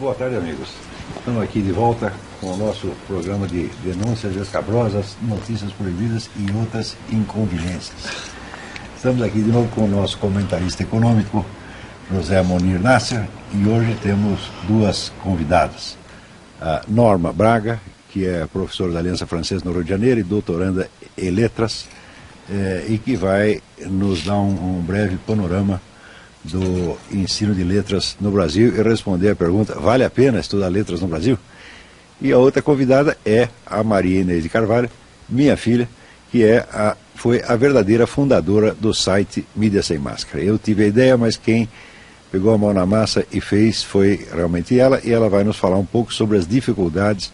Boa tarde, amigos. Estamos aqui de volta com o nosso programa de denúncias escabrosas, notícias proibidas e outras inconveniências. Estamos aqui de novo com o nosso comentarista econômico, José Monir Nasser, e hoje temos duas convidadas. A Norma Braga, que é professora da Aliança Francesa no Rio de Janeiro e doutoranda em letras, e que vai nos dar um breve panorama do ensino de letras no Brasil e responder a pergunta: vale a pena estudar letras no Brasil? E a outra convidada é a Maria Inês de Carvalho, minha filha, que foi a verdadeira fundadora do site Mídia Sem Máscara. Eu tive a ideia, mas quem pegou a mão na massa e fez foi realmente ela, e ela vai nos falar um pouco sobre as dificuldades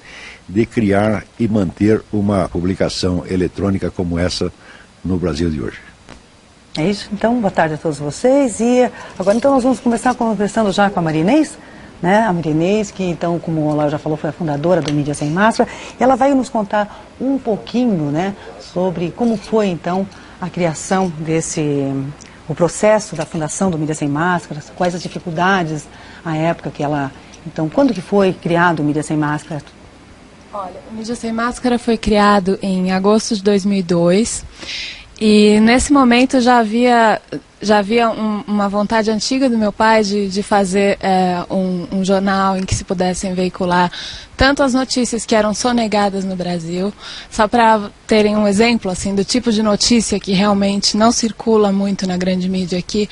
de criar e manter uma publicação eletrônica como essa no Brasil de hoje. É isso, então, boa tarde a todos vocês. E agora, então, nós vamos começar conversando já com a Maria Inês, né? A Maria Inês, que, então, como o Olá já falou, foi a fundadora do Mídia Sem Máscara. E ela vai nos contar um pouquinho, né, sobre como foi, então, a criação o processo da fundação do Mídia Sem Máscara, quais as dificuldades, a época que ela... Então, quando que foi criado o Mídia Sem Máscara? Olha, o Mídia Sem Máscara foi criado em agosto de 2002. E nesse momento já havia uma vontade antiga do meu pai de fazer um jornal em que se pudessem veicular tanto as notícias que eram sonegadas no Brasil, só para terem um exemplo assim do tipo de notícia que realmente não circula muito na grande mídia aqui,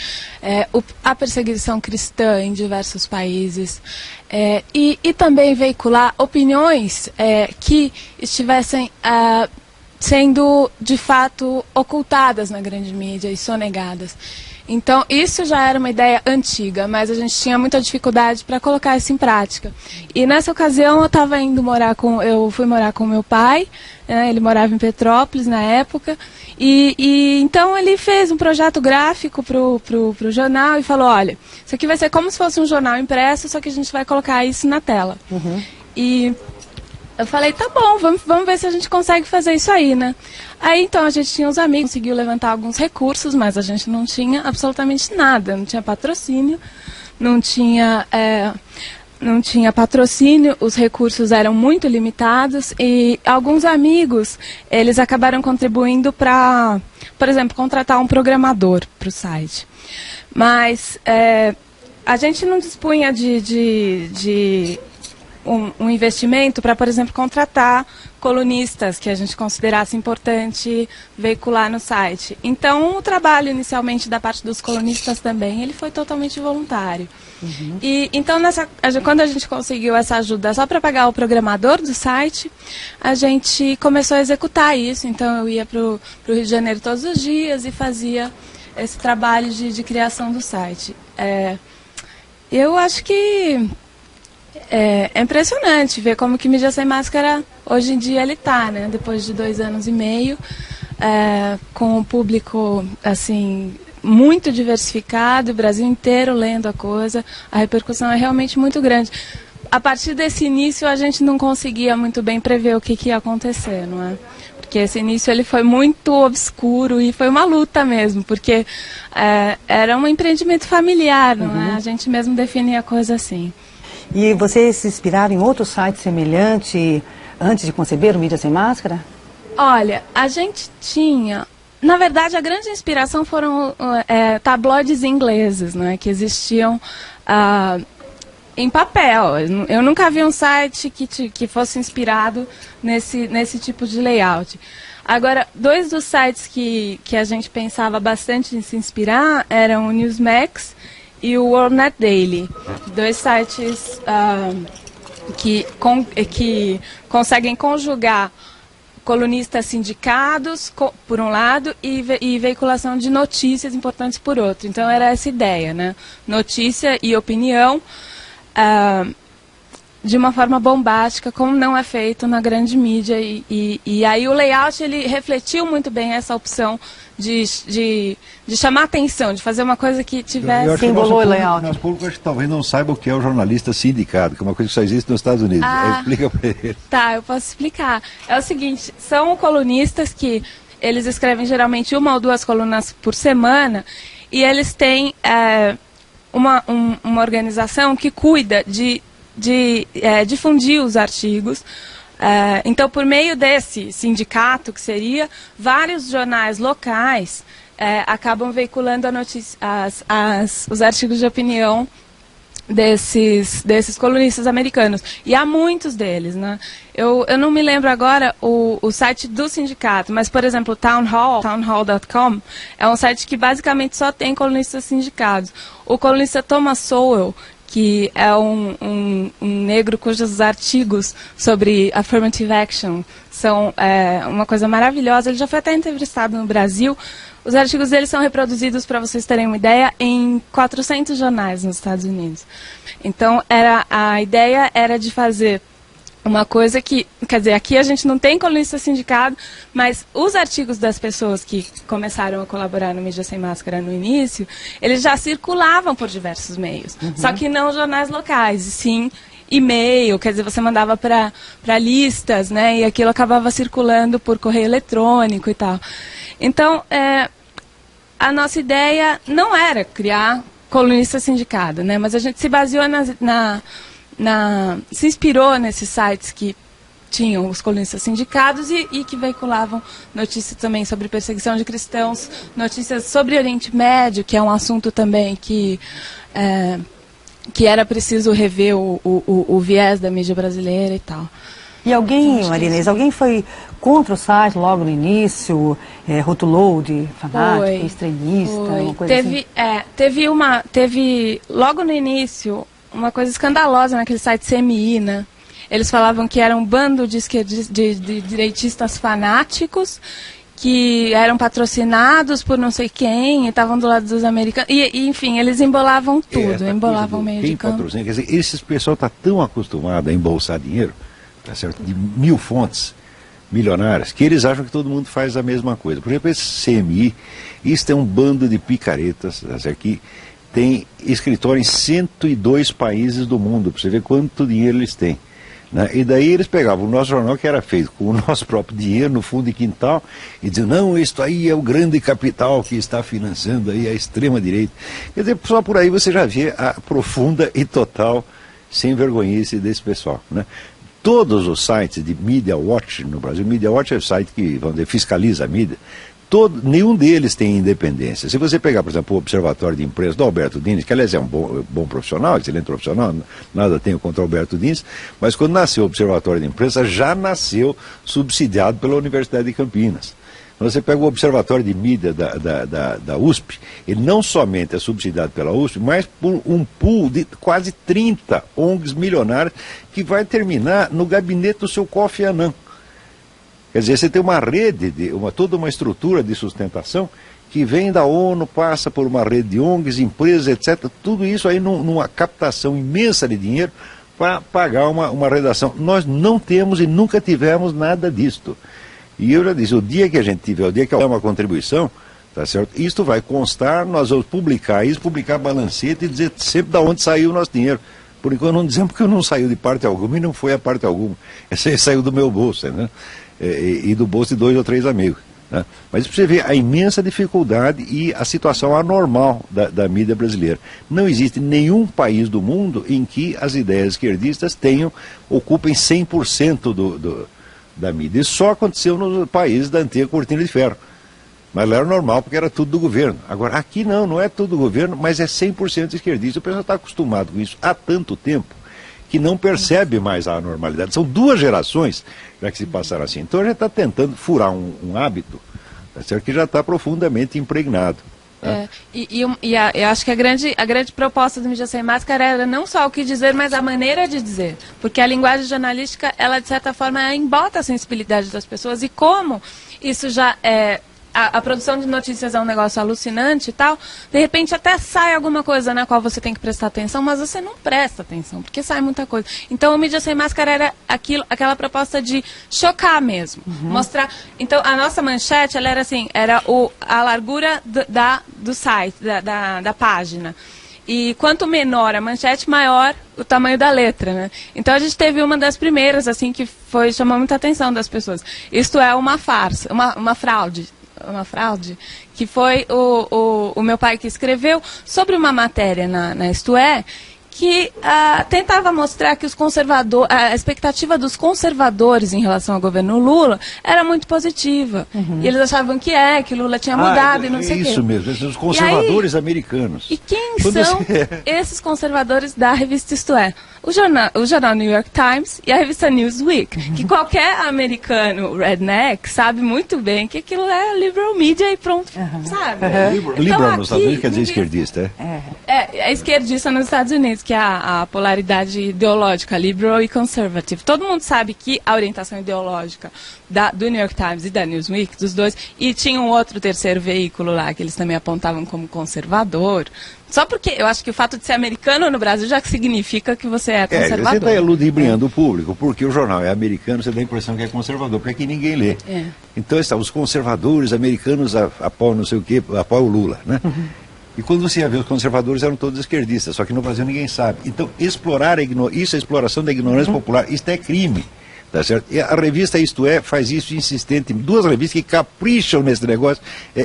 a perseguição cristã em diversos países, e também veicular opiniões que estivessem sendo, de fato, ocultadas na grande mídia e sonegadas. Então, isso já era uma ideia antiga, mas a gente tinha muita dificuldade para colocar isso em prática. E nessa ocasião eu fui morar com meu pai, né, ele morava em Petrópolis na época, e então ele fez um projeto gráfico pro jornal e falou: olha, isso aqui vai ser como se fosse um jornal impresso, só que a gente vai colocar isso na tela. Uhum. E eu falei, tá bom, vamos ver se a gente consegue fazer isso aí, né? Aí então a gente tinha uns amigos, conseguiu levantar alguns recursos, mas a gente não tinha absolutamente nada, não tinha patrocínio, não tinha patrocínio, os recursos eram muito limitados e alguns amigos, eles acabaram contribuindo para, por exemplo, contratar um programador para o site. Mas a gente não dispunha de um investimento para, por exemplo, contratar colunistas que a gente considerasse importante veicular no site. Então, o trabalho inicialmente da parte dos colunistas também, ele foi totalmente voluntário. Uhum. E então, quando a gente conseguiu essa ajuda só para pagar o programador do site, a gente começou a executar isso. Então, eu ia para o Rio de Janeiro todos os dias e fazia esse trabalho de criação do site. Eu acho que é impressionante ver como que Mídia Sem Máscara hoje em dia ele está, né? Depois de 2 anos e meio, com um público assim muito diversificado, o Brasil inteiro lendo a coisa, a repercussão é realmente muito grande. A partir desse início a gente não conseguia muito bem prever o que ia acontecer, não é? Porque esse início ele foi muito obscuro e foi uma luta mesmo, porque era um empreendimento familiar, não é? A gente mesmo definia a coisa assim. E vocês se inspiraram em outro site semelhante antes de conceber o Mídia Sem Máscara? Olha, a gente tinha... Na verdade, a grande inspiração foram tabloides ingleses, né, que existiam em papel. Eu nunca vi um site que fosse inspirado nesse tipo de layout. Agora, 2 dos sites que a gente pensava bastante em se inspirar eram o Newsmax e o WorldNet Daily, 2 sites que conseguem conjugar colunistas sindicados, por um lado, e veiculação de notícias importantes por outro. Então, era essa ideia, né? Notícia e opinião de uma forma bombástica, como não é feito na grande mídia. E aí o layout ele refletiu muito bem essa opção de chamar atenção, de fazer uma coisa que tivesse... Simbolou o layout. Nosso público acho que talvez não saiba o que é o jornalista sindicado, que é uma coisa que só existe nos Estados Unidos. Explica para ele. Tá, eu posso explicar. É o seguinte, são colunistas que eles escrevem geralmente 1 ou 2 colunas por semana e eles têm uma organização que cuida de difundir os artigos. Então, por meio desse sindicato, que seria, vários jornais locais acabam veiculando os artigos de opinião desses colunistas americanos. E há muitos deles, né? Eu não me lembro agora o site do sindicato, mas, por exemplo, townhall.com é um site que basicamente só tem colunistas sindicados. O colunista Thomas Sowell, que é um negro cujos artigos sobre affirmative action são uma coisa maravilhosa. Ele já foi até entrevistado no Brasil. Os artigos dele são reproduzidos, para vocês terem uma ideia, em 400 jornais nos Estados Unidos. Então, a ideia era de fazer uma coisa que, quer dizer, aqui a gente não tem colunista sindicado, mas os artigos das pessoas que começaram a colaborar no Mídia Sem Máscara no início, eles já circulavam por diversos meios. Só que não jornais locais, e sim e-mail, quer dizer, você mandava para listas, né, e aquilo acabava circulando por correio eletrônico e tal. Então, a nossa ideia não era criar colunista sindicado, né, mas a gente se baseou se inspirou nesses sites que tinham os colunistas sindicados e que veiculavam notícias também sobre perseguição de cristãos, notícias sobre Oriente Médio, que é um assunto também que era preciso rever o viés da mídia brasileira e tal. E alguém, Marinês, alguém foi contra o site logo no início, rotulou de fanático, extremista, uma coisa assim? Teve logo no início uma coisa escandalosa naquele site CMI, né? Eles falavam que era um bando de direitistas fanáticos que eram patrocinados por não sei quem e estavam do lado dos americanos. E enfim, eles embolavam tudo, embolavam o meio de campo. Quer dizer, esse pessoal está tão acostumado a embolsar dinheiro, tá certo, de 1000 fontes milionárias, que eles acham que todo mundo faz a mesma coisa. Por exemplo, esse CMI, isso é um bando de picaretas, tá certo, que tem escritório em 102 países do mundo, para você ver quanto dinheiro eles têm. Né? E daí eles pegavam o nosso jornal, que era feito com o nosso próprio dinheiro, no fundo de quintal, e diziam, não, isto aí é o grande capital que está financiando aí a extrema-direita. Quer dizer, só por aí você já vê a profunda e total sem-vergonhice desse pessoal. Né? Todos os sites de Media Watch no Brasil, Media Watch é o site que, vamos dizer, fiscaliza a mídia, nenhum deles tem independência. Se você pegar, por exemplo, o Observatório de Imprensa do Alberto Dines, que aliás é um bom profissional, excelente profissional, nada tenho contra o Alberto Dines, mas quando nasceu o Observatório de Imprensa, já nasceu subsidiado pela Universidade de Campinas. Quando você pega o Observatório de Mídia da USP, ele não somente é subsidiado pela USP, mas por um pool de quase 30 ONGs milionárias que vai terminar no gabinete do seu Kofi Annan. Quer dizer, você tem uma rede, toda uma estrutura de sustentação que vem da ONU, passa por uma rede de ONGs, empresas, etc. Tudo isso aí numa captação imensa de dinheiro para pagar uma redação. Nós não temos e nunca tivemos nada disto. E eu já disse, o dia que a gente tiver, o dia que houver uma contribuição, tá certo? Isto vai constar, nós vamos publicar isso, publicar balancete e dizer sempre de onde saiu o nosso dinheiro. Por enquanto não dizemos porque não saiu de parte alguma e não foi a parte alguma. Esse aí saiu do meu bolso, né? E do bolso de 2 ou 3 amigos. Né? Mas para você ver a imensa dificuldade e a situação anormal da mídia brasileira. Não existe nenhum país do mundo em que as ideias esquerdistas ocupem 100% da mídia. Isso só aconteceu nos países da antiga cortina de ferro. Mas lá era normal porque era tudo do governo. Agora, aqui não é tudo do governo, mas é 100% esquerdista. O pessoal está acostumado com isso há tanto tempo que não percebe mais a anormalidade. São 2 gerações já que se passaram assim. Então a gente está tentando furar um hábito, tá certo, que já está profundamente impregnado. Tá? Eu acho que a grande proposta do Mídia Sem Máscara era não só o que dizer, mas a maneira de dizer. Porque a linguagem jornalística, ela de certa forma embota a sensibilidade das pessoas. E como isso já é... A produção de notícias é um negócio alucinante e tal, de repente até sai alguma coisa na qual você tem que prestar atenção, mas você não presta atenção, porque sai muita coisa. Então o Mídia Sem Máscara era aquela proposta de chocar mesmo, mostrar. Então a nossa manchete, ela era assim, era a largura do site, da página. E quanto menor a manchete, maior o tamanho da letra, né? Então a gente teve uma das primeiras, assim, que chamou muita atenção das pessoas. Isto é uma farsa, uma fraude. Que foi o meu pai que escreveu sobre uma matéria na Isto É, que tentava mostrar que os conservadores, a expectativa dos conservadores em relação ao governo Lula era muito positiva. E eles achavam que Lula tinha mudado e não sei o quê. Isso mesmo, os conservadores americanos. E quem são esses conservadores da revista Isto É? O jornal New York Times e a revista Newsweek, que qualquer americano redneck sabe muito bem que aquilo é liberal media e pronto, sabe? Liberal nos Estados Unidos quer dizer esquerdista, é esquerdista nos Estados Unidos, que é a polaridade ideológica, liberal e conservative. Todo mundo sabe que a orientação ideológica do New York Times e da Newsweek, dos dois, e tinha um outro terceiro veículo lá, que eles também apontavam como conservador. Só porque eu acho que o fato de ser americano no Brasil já significa que você é conservador. Você está ludibriando o público, porque o jornal é americano, você dá a impressão que é conservador, porque aqui ninguém lê. Então, os conservadores americanos apoiam não sei o quê, apoiam o Lula, né? E quando você ia ver, os conservadores eram todos esquerdistas, só que no Brasil ninguém sabe. Então, explorar isso é exploração da ignorância popular, isso é crime. Tá certo? E a revista Isto É faz isso insistente. Duas revistas que capricham nesse negócio,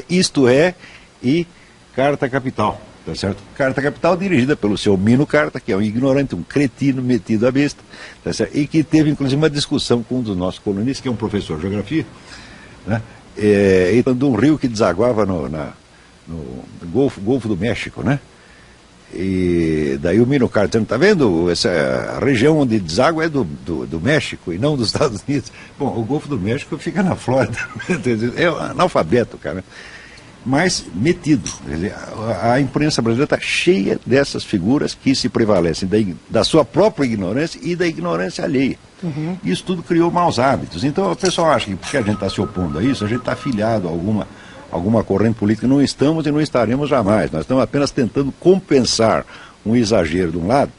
Isto É e Carta Capital. Tá certo? Carta Capital dirigida pelo seu Mino Carta, que é um ignorante, um cretino metido à besta, tá certo? E que teve inclusive uma discussão com um dos nossos colunistas, que é um professor de geografia, né? E de um rio que desaguava no Golfo do México, né? E daí o Mino Carta dizendo, tá vendo, essa região onde deságua é do México e não dos Estados Unidos. Bom, o Golfo do México fica na Flórida, é um analfabeto, cara. Mas metido. A imprensa brasileira está cheia dessas figuras que se prevalecem da sua própria ignorância e da ignorância alheia. Isso tudo criou maus hábitos. Então o pessoal acha que porque a gente está se opondo a isso, a gente está afiliado a alguma corrente política. Não estamos e não estaremos jamais. Nós estamos apenas tentando compensar um exagero de um lado,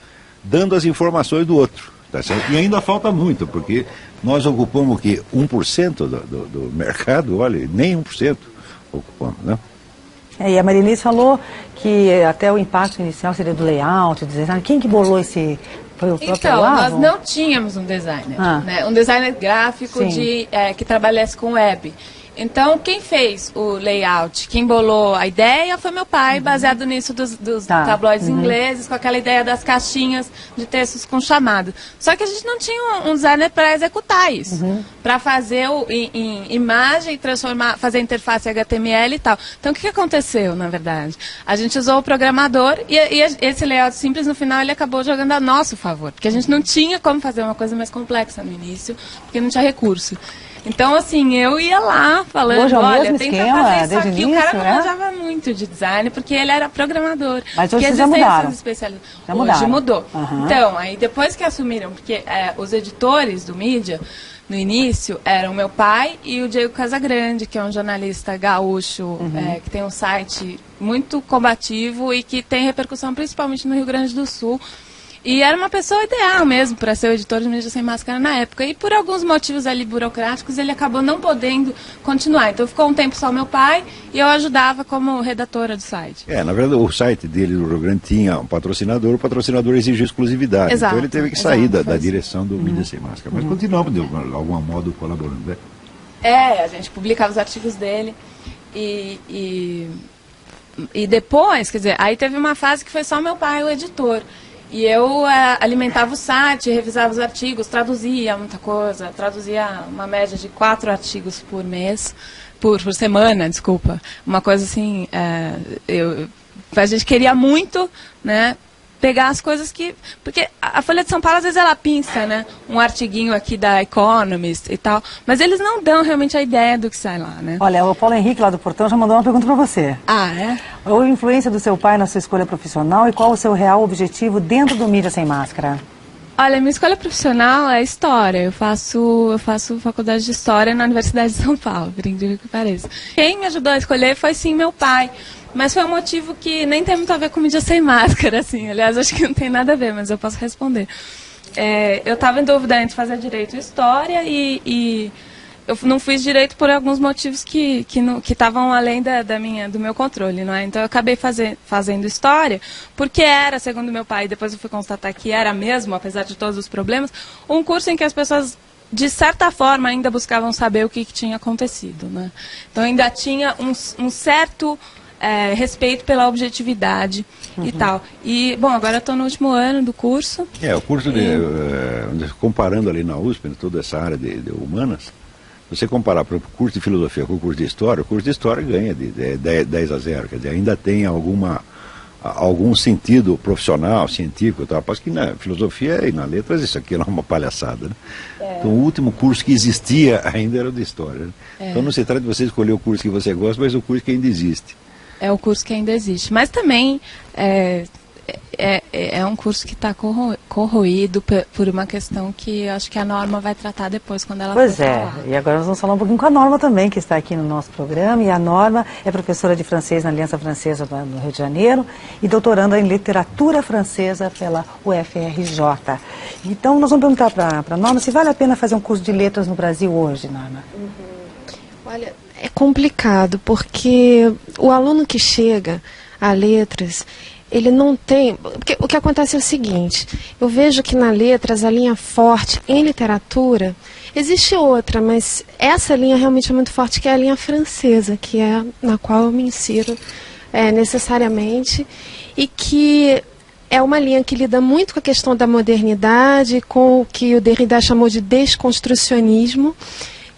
dando as informações do outro. Tá certo? E ainda falta muito, porque nós ocupamos o quê? 1% do mercado? Olha, nem 1%. Ocupando, né? E a Marinês falou que até o impacto inicial seria do layout, do design. Quem que bolou esse? Foi o próprio nós não tínhamos um designer, né? Um designer gráfico que trabalhasse com web. Então, quem fez o layout, quem bolou a ideia foi meu pai, baseado nisso dos tabloides ingleses, com aquela ideia das caixinhas de textos com chamado. Só que a gente não tinha um designer para executar isso, para fazer em imagem, fazer interface HTML e tal. Então, o que aconteceu, na verdade? A gente usou o programador e esse layout simples, no final, ele acabou jogando a nosso favor, porque a gente não tinha como fazer uma coisa mais complexa no início, porque não tinha recurso. Então, assim, eu ia lá falando, olha, tenta fazer isso aqui. O cara não manjava muito de design, porque ele era programador. Mas hoje já mudaram. Hoje mudou. Então, aí depois que assumiram, porque os editores do mídia, no início, eram meu pai e o Diego Casagrande, que é um jornalista gaúcho, que tem um site muito combativo e que tem repercussão principalmente no Rio Grande do Sul. E era uma pessoa ideal mesmo para ser o editor de Mídia Sem Máscara na época. E por alguns motivos ali burocráticos, ele acabou não podendo continuar. Então ficou um tempo só meu pai e eu ajudava como redatora do site. Na verdade, o site dele do Rio Grande tinha um patrocinador, o patrocinador exigiu exclusividade. Exato, então ele teve que sair da direção do Mídia Sem Máscara. Mas continuamos, de algum modo, colaborando, né? A gente publicava os artigos dele e depois, quer dizer, aí teve uma fase que foi só meu pai, o editor. E eu alimentava o site, revisava os artigos, traduzia muita coisa, traduzia uma média de 4 artigos por mês, por semana, desculpa. Uma coisa assim, a gente queria muito, né, pegar as coisas que... Porque a Folha de São Paulo, às vezes, ela pinça, né, um artiguinho aqui da Economist e tal, mas eles não dão realmente a ideia do que sai lá, né? Olha, o Paulo Henrique, lá do Portão, já mandou uma pergunta para você. Qual a influência do seu pai na sua escolha profissional e qual o seu real objetivo dentro do Mídia Sem Máscara? Olha, minha escolha profissional é História. Eu faço faculdade de História na Universidade de São Paulo, por incrível que pareça. Quem me ajudou a escolher foi, sim, meu pai. Mas foi um motivo que nem tem muito a ver com Mídia Sem Máscara, assim. Aliás, acho que não tem nada a ver, mas eu posso responder. Eu estava em dúvida entre fazer Direito e História e eu não fiz Direito por alguns motivos que estavam além do meu controle, não é? Então eu acabei fazendo História, porque era, segundo meu pai, depois eu fui constatar que era mesmo, apesar de todos os problemas, um curso em que as pessoas, de certa forma, ainda buscavam saber o que tinha acontecido, né? Então ainda tinha um certo respeito pela objetividade e tal. E, bom, agora eu estou no último ano do curso. O curso comparando ali na USP, toda essa área de humanas, você comparar, por exemplo, o curso de filosofia com o curso de história ganha de 10-0, quer dizer, ainda tem algum sentido profissional, científico, tal. Após que na filosofia e na letras isso aqui é uma palhaçada, né? Então o último curso que existia ainda era o de história, né? Então não se trata de você escolher o curso que você gosta, mas o curso que ainda existe. É o curso que ainda existe, mas também é um curso que está corroído por uma questão que acho que a Norma vai tratar depois, quando ela for falar. E agora nós vamos falar um pouquinho com a Norma também, que está aqui no nosso programa, e a Norma é professora de francês na Aliança Francesa no Rio de Janeiro e doutoranda em literatura francesa pela UFRJ. Então nós vamos perguntar para a Norma se vale a pena fazer um curso de letras no Brasil hoje, Norma. Olha, é complicado, porque o aluno que chega a letras, ele não tem... Porque o que acontece é o seguinte, eu vejo que na letras a linha forte em literatura, existe outra, mas essa linha realmente é muito forte, que é a linha francesa, que é na qual eu me insiro necessariamente, e que é uma linha que lida muito com a questão da modernidade, com o que o Derrida chamou de desconstrucionismo,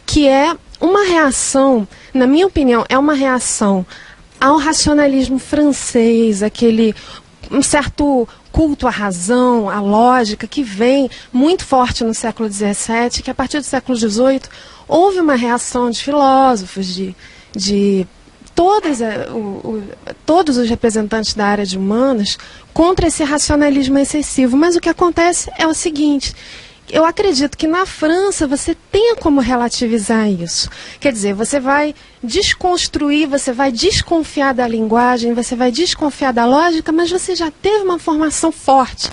que é uma reação, na minha opinião, é uma reação ao racionalismo francês, um certo culto à razão, à lógica, que vem muito forte no século XVII, que a partir do século XVIII houve uma reação de filósofos, de todos os representantes da área de humanas contra esse racionalismo excessivo. Mas o que acontece é o seguinte: eu acredito que na França você tenha como relativizar isso. Quer dizer, você vai desconstruir, você vai desconfiar da linguagem, você vai desconfiar da lógica, mas você já teve uma formação forte.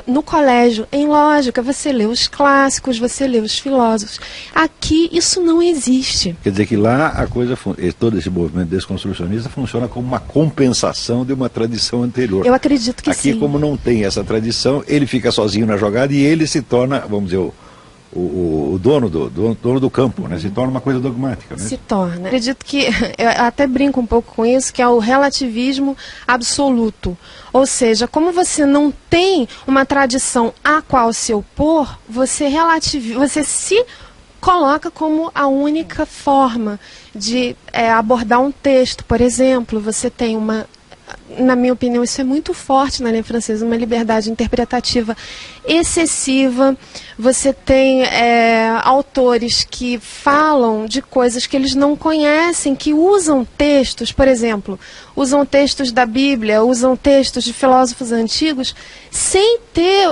No colégio, em lógica, você lê os clássicos, você lê os filósofos. Aqui isso não existe. Quer dizer que lá a coisa, todo esse movimento desconstrucionista funciona como uma compensação de uma tradição anterior. Eu acredito que sim. Aqui, como não tem essa tradição, ele fica sozinho na jogada e ele se torna, vamos dizer, o dono do campo, né? Se torna uma coisa dogmática, né? Se torna. Acredito que, eu até brinco um pouco com isso, que é o relativismo absoluto. Ou seja, como você não tem uma tradição à qual se opor, você se coloca como a única forma de abordar um texto. Por exemplo, você tem na minha opinião, isso é muito forte na língua francesa, uma liberdade interpretativa excessiva. Você tem autores que falam de coisas que eles não conhecem, que usam textos, por exemplo, usam textos da Bíblia, usam textos de filósofos antigos, sem ter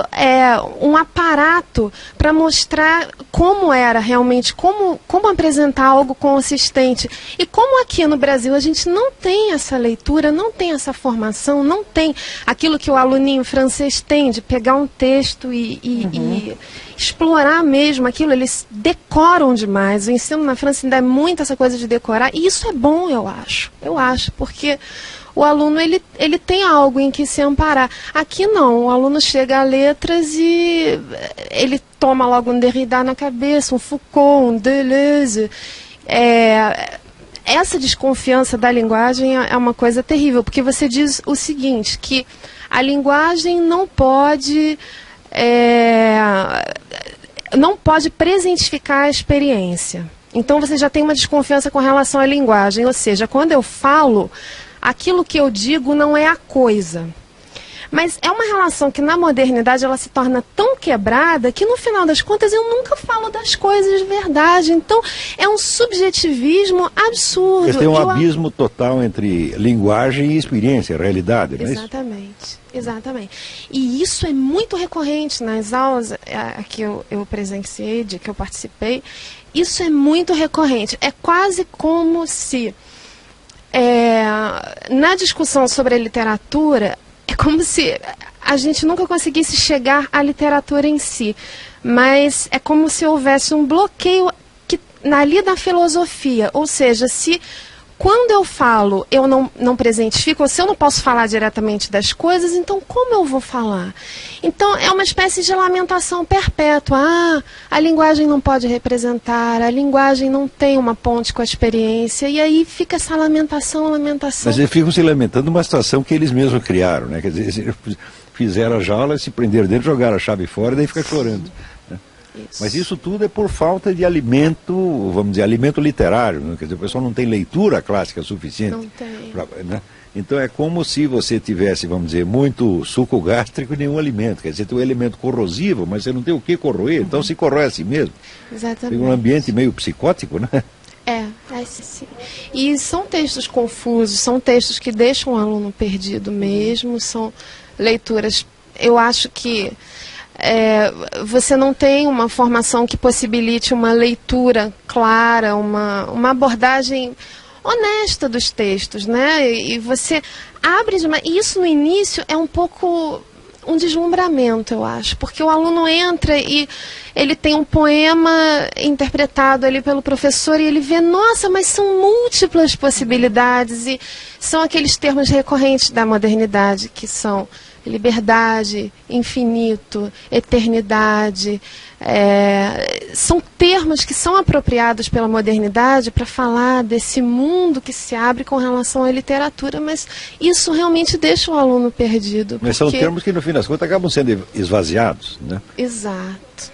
um aparato para mostrar como era realmente, como apresentar algo consistente. E como aqui no Brasil a gente não tem essa leitura, não tem essa formação, não tem aquilo que o aluninho francês tem, de pegar um texto e explorar mesmo aquilo. Eles decoram demais. O ensino na França ainda é muito essa coisa de decorar, e isso é bom, eu acho, porque o aluno ele tem algo em que se amparar. Aqui não, o aluno chega a letras e ele toma logo um Derrida na cabeça, um Foucault, um Deleuze. Essa desconfiança da linguagem é uma coisa terrível, porque você diz o seguinte, que a linguagem não pode presentificar a experiência. Então você já tem uma desconfiança com relação à linguagem, ou seja, quando eu falo, aquilo que eu digo não é a coisa. Mas é uma relação que na modernidade ela se torna tão quebrada que no final das contas eu nunca falo das coisas de verdade. Então é um subjetivismo absurdo. Tem um abismo total entre linguagem e experiência, realidade, não é isso? Exatamente. E isso é muito recorrente nas aulas que eu presenciei, de que eu participei. Isso é muito recorrente. É quase como se na discussão sobre a literatura, é como se a gente nunca conseguisse chegar à literatura em si, mas é como se houvesse um bloqueio ali da filosofia, ou seja, se Quando eu falo, eu não presentifico, ou se eu não posso falar diretamente das coisas, então como eu vou falar? Então é uma espécie de lamentação perpétua. Ah, a linguagem não pode representar, a linguagem não tem uma ponte com a experiência, e aí fica essa lamentação. Mas eles ficam se lamentando uma situação que eles mesmos criaram, né? Quer dizer, fizeram a jaula, se prenderam dentro, jogaram a chave fora e daí fica chorando. Isso. Mas isso tudo é por falta de alimento, vamos dizer, alimento literário, né? Quer dizer, o pessoal não tem leitura clássica suficiente. Não tem. Né? Então é como se você tivesse, vamos dizer, muito suco gástrico e nenhum alimento. Quer dizer, tem um elemento corrosivo, mas você não tem o que corroer, então se corrói a si mesmo. Exatamente. Tem um ambiente meio psicótico, né? Sim. E são textos confusos, são textos que deixam o aluno perdido mesmo, são leituras, eu acho que você não tem uma formação que possibilite uma leitura clara, uma abordagem honesta dos textos, né? E você abre demais. E isso no início é um pouco um deslumbramento, eu acho, porque o aluno entra e ele tem um poema interpretado ali pelo professor e ele vê, nossa, mas são múltiplas possibilidades, e são aqueles termos recorrentes da modernidade, que são liberdade, infinito, eternidade. São termos que são apropriados pela modernidade para falar desse mundo que se abre com relação à literatura, mas isso realmente deixa o aluno perdido. Mas são termos que, no fim das contas, acabam sendo esvaziados, né? Exato.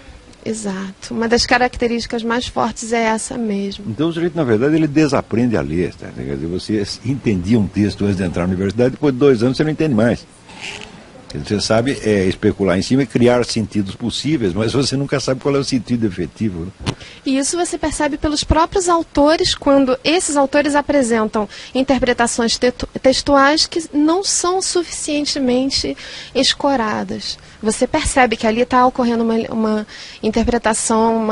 Uma das características mais fortes é essa mesmo. Então o sujeito, na verdade, ele desaprende a ler. Tá? Quer dizer, você entendia um texto antes de entrar na universidade, depois de 2 anos você não entende mais. Você sabe especular em cima e criar sentidos possíveis, mas você nunca sabe qual é o sentido efetivo. Né? E isso você percebe pelos próprios autores, quando esses autores apresentam interpretações textuais que não são suficientemente escoradas. Você percebe que ali está ocorrendo uma interpretação,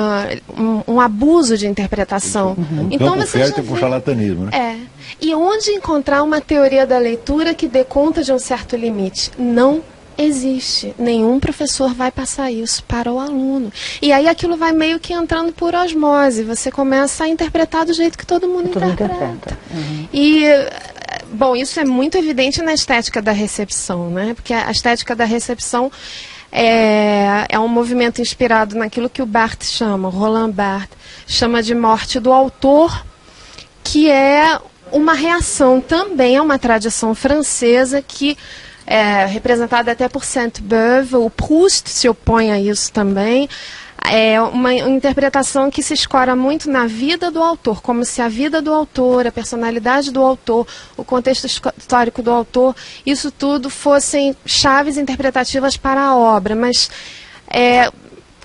um abuso de interpretação. Então você já vê... charlatanismo, né? E onde encontrar uma teoria da leitura que dê conta de um certo limite? Não existe. Nenhum professor vai passar isso para o aluno. E aí aquilo vai meio que entrando por osmose. Você começa a interpretar do jeito que todo mundo interpreta. E, bom, isso é muito evidente na estética da recepção, né? Porque a estética da recepção é um movimento inspirado naquilo que o Barthes chama, Roland Barthes, chama de morte do autor, que é uma reação também a uma tradição francesa que representada até por Sainte-Beuve. O Proust se opõe a isso também. É uma interpretação que se escora muito na vida do autor, como se a vida do autor, a personalidade do autor, o contexto histórico do autor, isso tudo fossem chaves interpretativas para a obra. Mas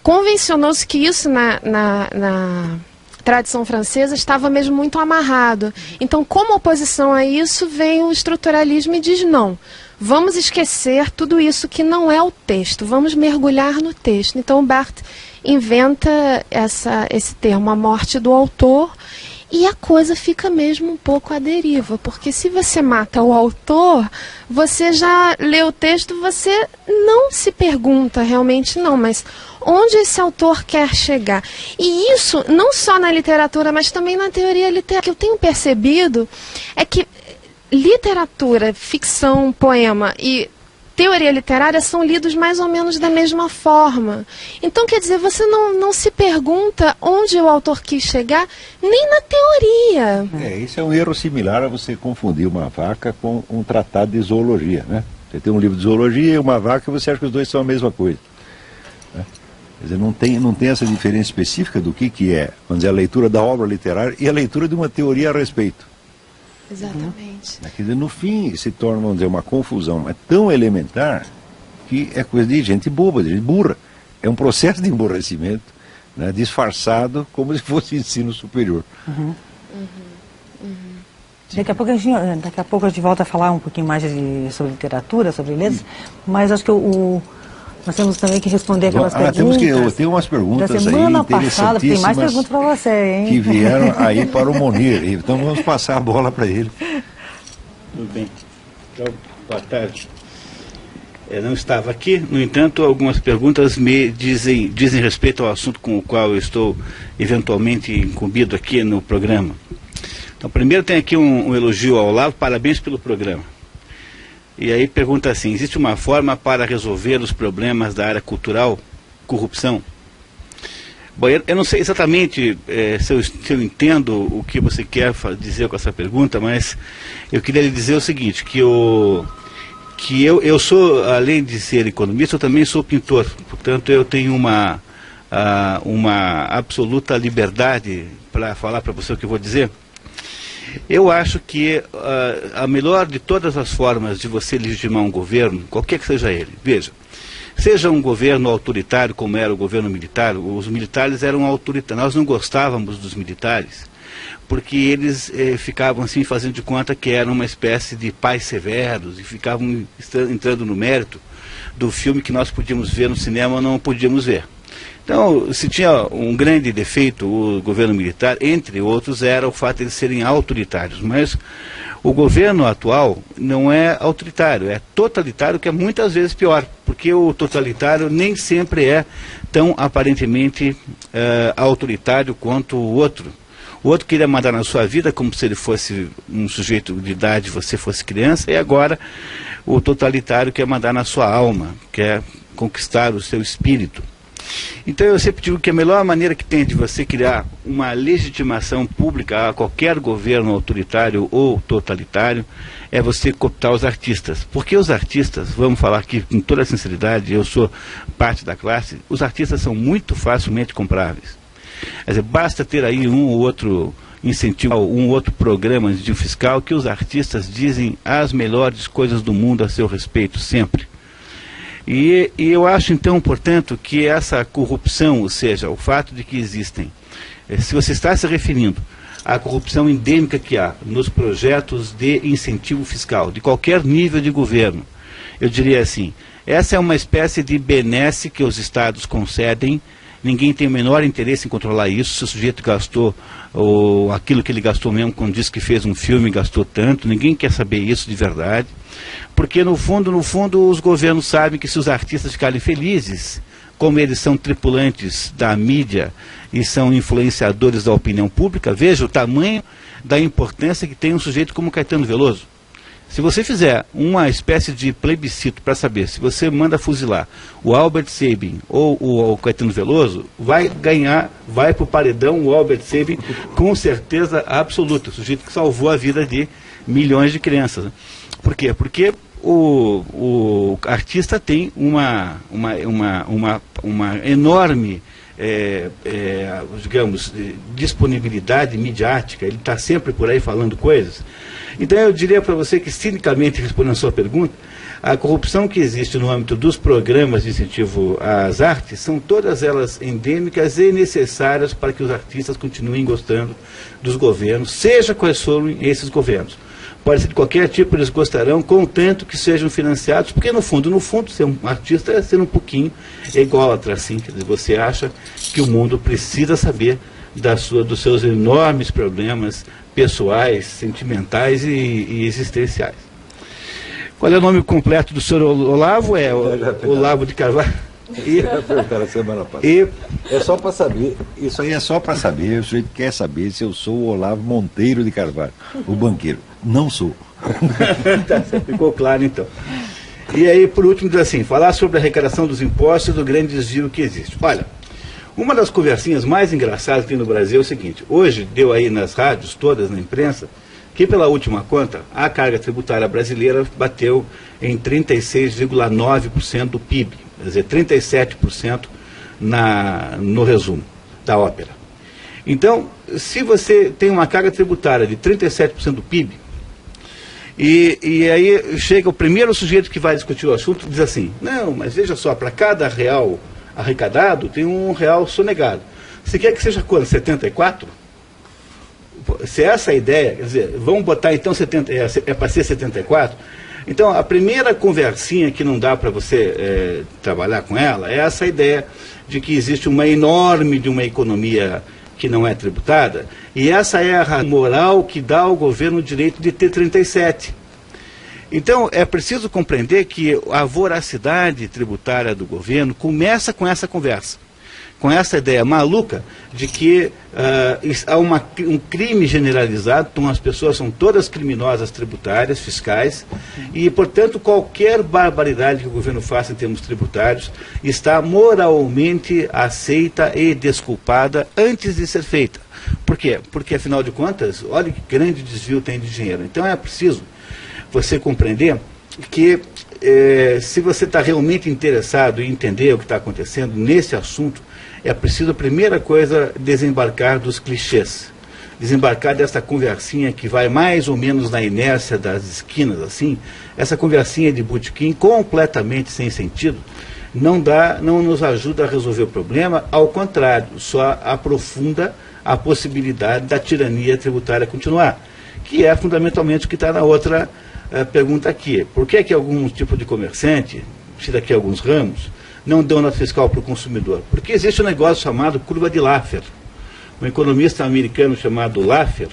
convencionou-se que isso na tradição francesa estava mesmo muito amarrado. Então, como oposição a isso, vem o estruturalismo e diz não. Vamos esquecer tudo isso que não é o texto, vamos mergulhar no texto. Então, Barthes inventa esse termo, a morte do autor, e a coisa fica mesmo um pouco à deriva, porque se você mata o autor, você já lê o texto, você não se pergunta realmente não, mas onde esse autor quer chegar? E isso, não só na literatura, mas também na teoria literária. O que eu tenho percebido é que literatura, ficção, poema e teoria literária são lidos mais ou menos da mesma forma. Então, quer dizer, você não se pergunta onde o autor quis chegar, nem na teoria. Isso é um erro similar a você confundir uma vaca com um tratado de zoologia, né? Você tem um livro de zoologia e uma vaca e você acha que os dois são a mesma coisa. Né? Quer dizer, não tem essa diferença específica do que é, vamos dizer, a leitura da obra literária e a leitura de uma teoria a respeito. Exatamente. Quer dizer, no fim se torna, vamos dizer, uma confusão tão elementar que é coisa de gente boba, de gente burra. É um processo de emburrecimento, né, disfarçado como se fosse ensino superior. Daqui a pouco a gente volta a falar um pouquinho mais sobre literatura, sobre letras, mas acho que nós temos também que responder aquelas perguntas. Tem umas perguntas da semana aí passada, tem mais perguntas para você, hein? Que vieram aí para o Monir. Então vamos passar a bola para ele. Tudo bem. Então, boa tarde. Eu não estava aqui, no entanto, algumas perguntas me dizem respeito ao assunto com o qual eu estou eventualmente incumbido aqui no programa. Então, primeiro tem aqui um elogio ao Olavo, parabéns pelo programa. E aí pergunta assim, existe uma forma para resolver os problemas da área cultural, corrupção? Bom, eu não sei exatamente se eu entendo o que você quer dizer com essa pergunta, mas eu queria lhe dizer o seguinte, que eu sou, além de ser economista, eu também sou pintor, portanto eu tenho uma absoluta liberdade para falar para você o que eu vou dizer. Eu acho que a melhor de todas as formas de você legitimar um governo, qualquer que seja ele, veja, seja um governo autoritário como era o governo militar, os militares eram autoritários, nós não gostávamos dos militares, porque eles ficavam assim fazendo de conta que eram uma espécie de pais severos e ficavam entrando no mérito do filme que nós podíamos ver no cinema ou não podíamos ver. Então, se tinha um grande defeito o governo militar, entre outros, era o fato de eles serem autoritários. Mas o governo atual não é autoritário, é totalitário, que é muitas vezes pior, porque o totalitário nem sempre é tão aparentemente autoritário quanto o outro. O outro queria mandar na sua vida como se ele fosse um sujeito de idade e você fosse criança, e agora o totalitário quer mandar na sua alma, quer conquistar o seu espírito. Então eu sempre digo que a melhor maneira que tem de você criar uma legitimação pública a qualquer governo autoritário ou totalitário é você cooptar os artistas. Porque os artistas, vamos falar aqui com toda a sinceridade, eu sou parte da classe, os artistas são muito facilmente compráveis. Quer dizer, basta ter aí um ou outro incentivo, um outro programa de fiscal que os artistas dizem as melhores coisas do mundo a seu respeito, sempre. E eu acho, então, portanto, que essa corrupção, ou seja, o fato de que existem, se você está se referindo à corrupção endêmica que há nos projetos de incentivo fiscal, de qualquer nível de governo, eu diria assim, essa é uma espécie de benesse que os estados concedem, ninguém tem o menor interesse em controlar isso, se o sujeito gastou ou aquilo que ele gastou mesmo, quando disse que fez um filme, gastou tanto, ninguém quer saber isso de verdade. Porque no fundo, os governos sabem que se os artistas ficarem felizes, como eles são tripulantes da mídia e são influenciadores da opinião pública, veja o tamanho da importância que tem um sujeito como Caetano Veloso. Se você fizer uma espécie de plebiscito para saber se você manda fuzilar o Albert Sabin ou o Caetano Veloso, vai ganhar, vai para o paredão o Albert Sabin com certeza absoluta, o sujeito que salvou a vida de milhões de crianças. Por quê? Porque o artista tem uma enorme, digamos, disponibilidade midiática, ele está sempre por aí falando coisas. Então eu diria para você que, cinicamente, respondendo a sua pergunta, a corrupção que existe no âmbito dos programas de incentivo às artes são todas elas endêmicas e necessárias para que os artistas continuem gostando dos governos, seja quais forem esses governos. Pode ser de qualquer tipo, eles gostarão, contanto que sejam financiados, porque no fundo, ser um artista é ser um pouquinho ególatra, assim, quer dizer, você acha que o mundo precisa saber dos seus enormes problemas pessoais, sentimentais e existenciais. Qual é o nome completo do senhor Olavo? É Olavo de Carvalho. É só para saber, isso aí é só para saber, o sujeito quer saber se eu sou o Olavo Monteiro de Carvalho, o banqueiro. Não sou. Tá, ficou claro então. E aí, por último, diz assim, falar sobre a arrecadação dos impostos e do grande desvio que existe. Olha, uma das conversinhas mais engraçadas que tem no Brasil é o seguinte, hoje deu aí nas rádios, todas na imprensa, que pela última conta, a carga tributária brasileira bateu em 36,9% do PIB, quer dizer, 37% no resumo da ópera. Então, se você tem uma carga tributária de 37% do PIB, e aí chega o primeiro sujeito que vai discutir o assunto e diz assim, não, mas veja só, para cada real arrecadado tem um real sonegado. Você quer que seja quanto? 74? Se essa é a ideia, quer dizer, vamos botar então 70, é para ser 74? Então, a primeira conversinha que não dá para você trabalhar com ela é essa ideia de que existe uma enorme de uma economia que não é tributada, e essa é a moral que dá ao governo o direito de ter 37. Então, é preciso compreender que a voracidade tributária do governo começa com essa conversa. com essa ideia maluca de que há um crime generalizado, então as pessoas são todas criminosas tributárias, fiscais, e, portanto, qualquer barbaridade que o governo faça em termos tributários está moralmente aceita e desculpada antes de ser feita. Por quê? Porque, afinal de contas, olha que grande desvio tem de dinheiro. Então é preciso você compreender que se você está realmente interessado em entender o que está acontecendo nesse assunto, é preciso, a primeira coisa, desembarcar dos clichês. Desembarcar dessa conversinha que vai mais ou menos na inércia das esquinas, assim, essa conversinha de botequim completamente sem sentido, não nos ajuda a resolver o problema, ao contrário, só aprofunda a possibilidade da tirania tributária continuar, que é fundamentalmente o que está na outra pergunta aqui. Por que algum tipo de comerciante, tira aqui alguns ramos, não dão nota fiscal para o consumidor? Porque existe um negócio chamado curva de Laffer. Um economista americano chamado Laffer,